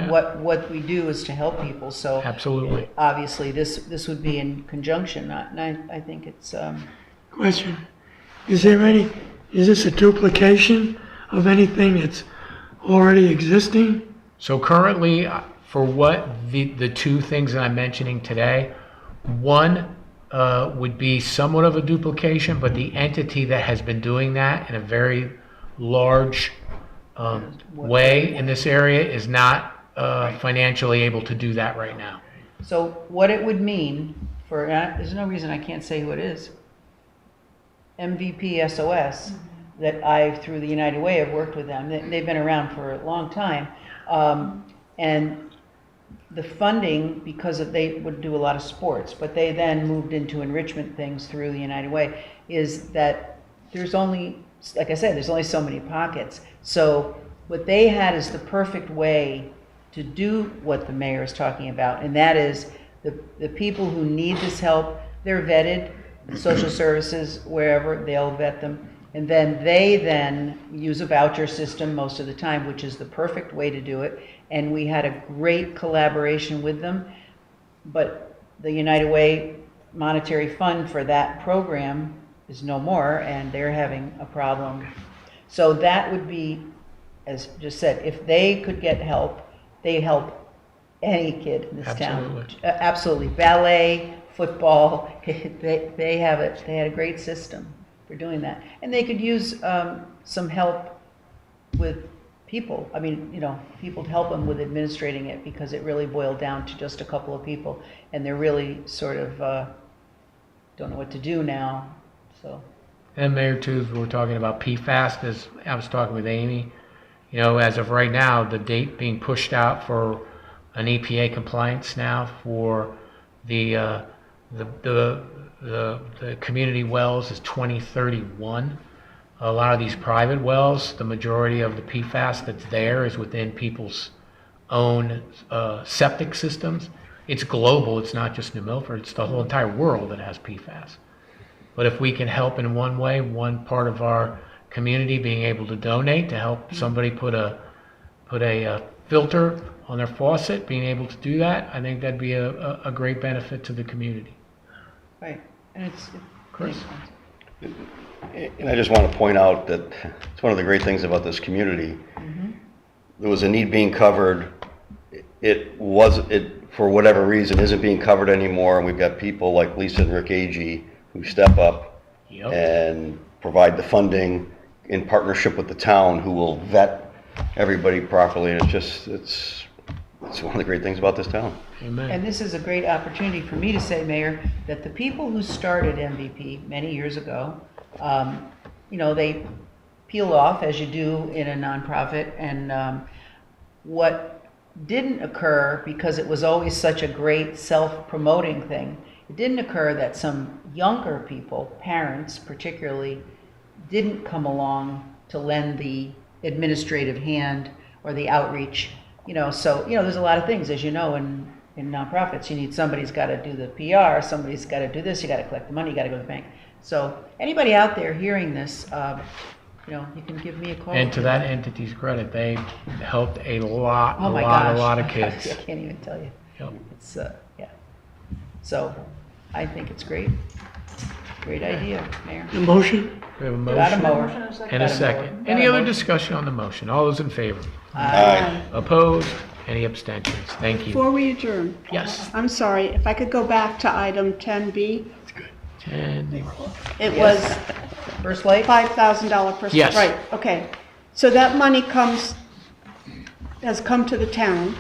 what we do is to help people, so. Absolutely. Obviously, this would be in conjunction, and I think it's, Question, is this a duplication of anything that's already existing? So currently, for what the two things that I'm mentioning today, one would be somewhat of a duplication, but the entity that has been doing that in a very large way in this area is not financially able to do that right now. so what it would mean for, there's no reason I can't say who it is. MVP SOS, that I, through the United Way, have worked with them. They've been around for a long time. And the funding, because they would do a lot of sports, but they then moved into enrichment things through the United Way, is that there's only, like I said, there's only so many pockets. So what they had is the perfect way to do what the mayor is talking about, and that is the people who need this help, they're vetted, social services, wherever, they'll vet them. And then they use a voucher system most of the time, which is the perfect way to do it. And we had a great collaboration with them. But the United Way monetary fund for that program is no more, and they're having a problem. So that would be, as just said, if they could get help, they help any kid in this town. Absolutely. Ballet, football, they had a great system for doing that. And they could use some help with people. I mean, people to help them with administrating it, because it really boiled down to just a couple of people, and they're really sort of don't know what to do now. So. And Mayor, too, we're talking about PFAS, as I was talking with Amy, as of right now, the date being pushed out for an EPA compliance now for the community wells is 2031. A lot of these private wells, the majority of the PFAS that's there is within people's own septic systems. It's global, it's not just New Milford, it's the whole entire world that has PFAS. But if we can help in one way, one part of our community being able to donate to help somebody put a filter on their faucet, being able to do that, I think that'd be a great benefit to the community. Right, and it's Chris? And I just want to point out that it's one of the great things about this community. There was a need being covered. It for whatever reason isn't being covered anymore, and we've got people like Lisa and Rick Agee who step up and provide the funding in partnership with the town, who will vet everybody properly. And it's one of the great things about this town. Amen. And this is a great opportunity for me to say, Mayor, that the people who started MVP many years ago, they peel off, as you do in a nonprofit, and what didn't occur, because it was always such a great self-promoting thing, it didn't occur that some younger people, parents particularly, didn't come along to lend the administrative hand or the outreach. So there's a lot of things, as you know, in nonprofits. You need somebody's got to do the PR, somebody's got to do this, you got to collect the money, you got to go to the bank. So anybody out there hearing this, you can give me a call. And to that entity's credit, they helped a lot of kids. I can't even tell you. Yep. It's So I think it's great. Great idea, Mayor. The motion? We have a Got a motion mower. and a second. Got Any a other motion. discussion on the motion? All those in favor? Aye. Opposed? Any abstentions? Thank you. Before we adjourn, Yes. I'm sorry, if I could go back to item 10B, And it was First Light? $5,000 per. Yes. Right, okay. So that money has come to the town.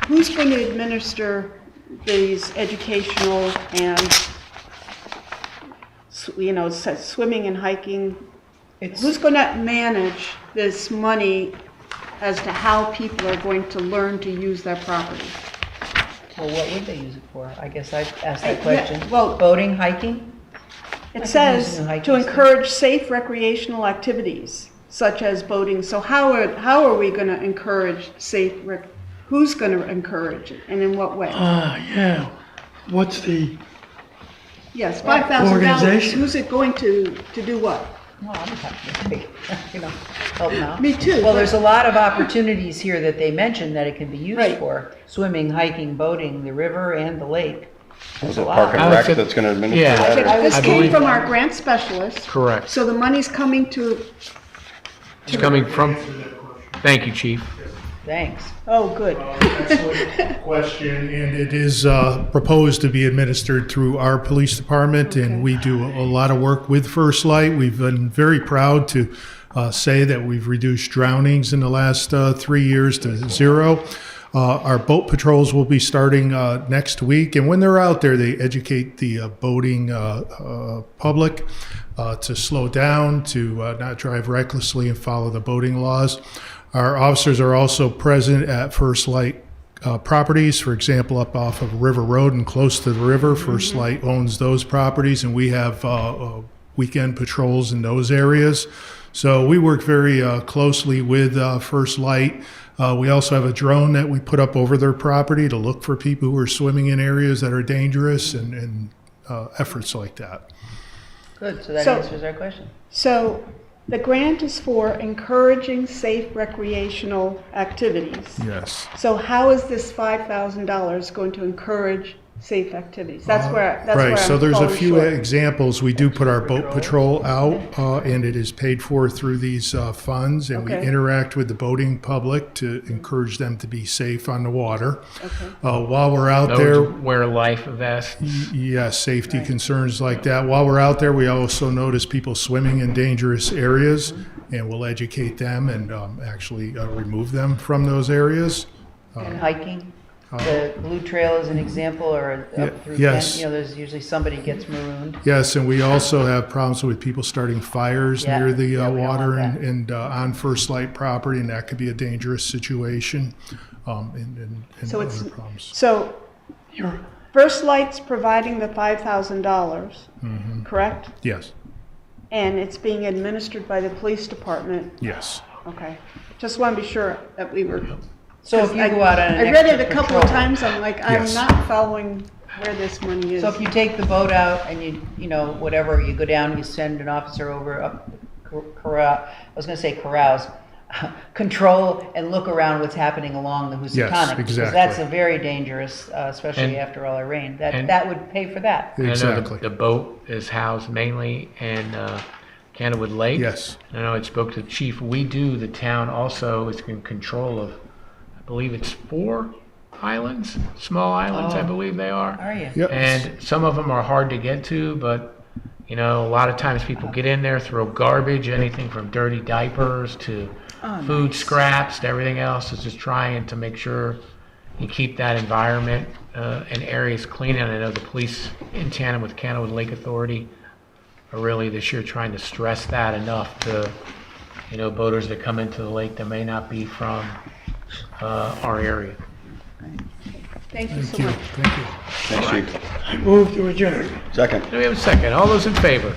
Who's going to administer these educational and, swimming and hiking? Who's going to manage this money as to how people are going to learn to use their property? Well, what would they use it for? I guess I'd ask that Yeah, question. well- Boating, hiking? It says using a hiking to stick. encourage safe recreational activities such as boating. So how are we going to encourage who's going to encourage it and in what way? Yeah. What's the, Yes, $5,000. Organization. Who's it going to do what? Well, I'm happy to, help them out. Me too. Well, there's a lot of opportunities here that they mentioned that it can be used Right. for. Swimming, hiking, boating, the river and the lake. Is a it lot. Park and I would Rec say- that's going to administer Yeah. that? or- This I came believe- from our grant specialist. correct. So the money's coming to, It's coming from, thank you, Chief. Thanks. oh, good. Excellent question, and it is proposed to be administered through our police department, and we do a lot of work with First Light. We've been very proud to say that we've reduced drownings in the last 3 years to 0. Our boat patrols will be starting next week, and when they're out there, they educate the boating public to slow down, to not drive recklessly and follow the boating laws. Our officers are also present at First Light properties, for example, up off of River Road and close to the river. First Light owns those properties, and we have weekend patrols in those areas. So we work very closely with First Light. We also have a drone that we put up over their property to look for people who are swimming in areas that are dangerous and efforts like that. Good, so that So- answers our question. So the grant is for encouraging safe recreational activities. Yes. So how is this $5,000 going to encourage safe activities? That's where Right, so I'm there's a falling few short. examples. We do put our boat patrol out, and it is paid for through these funds, and we Okay. interact with the boating public to encourage them to be safe on the water. Okay. While we're out there, Those wear life vests. yes, safety concerns like that. While we're out there, we also notice people swimming in dangerous areas, and we'll educate them and actually remove them from those areas. And hiking? The Blue Trail is an example, or up through yes. Kent, there's usually somebody gets marooned. Yes, and we also have problems with people starting fires Yeah, near the yeah, we don't water want and on First Light property, and that could be a dangerous situation. And So other it's, problems. so First Light's providing the $5,000, Mm-hmm. correct? Yes, And it's being administered by the police department? yes. Okay. Just want to be sure that we were. So if you go out on an I read it extra a couple of patrol. times, I'm like, I'm Yes. not following where this money is. So if you take the boat out and whatever, you go down, you send an officer over up, carouse, control and look around what's happening along the Housatonic. Yes, Because exactly. that's a very dangerous, especially And- after all the rain. and- That would pay for that. I know Exactly. the boat is housed mainly in Canterwood Lake. Yes. I know I spoke to the chief. The town also is in control of, I believe it's 4 islands, small islands, I Oh. believe they are. Are you? Yep. And some of them are hard to get to, but, a lot of times people get in there, throw garbage, anything from dirty diapers to food scraps to everything else. It's just trying to make sure you keep that environment and areas clean. And I know the police in tandem with Canterwood Lake Authority are really this year trying to stress that enough to, boaters that come into the lake that may not be from our area. Thank you so much. Thank you. Thanks, Chief. I move to adjourn. Second. Do we have a second? All those in favor?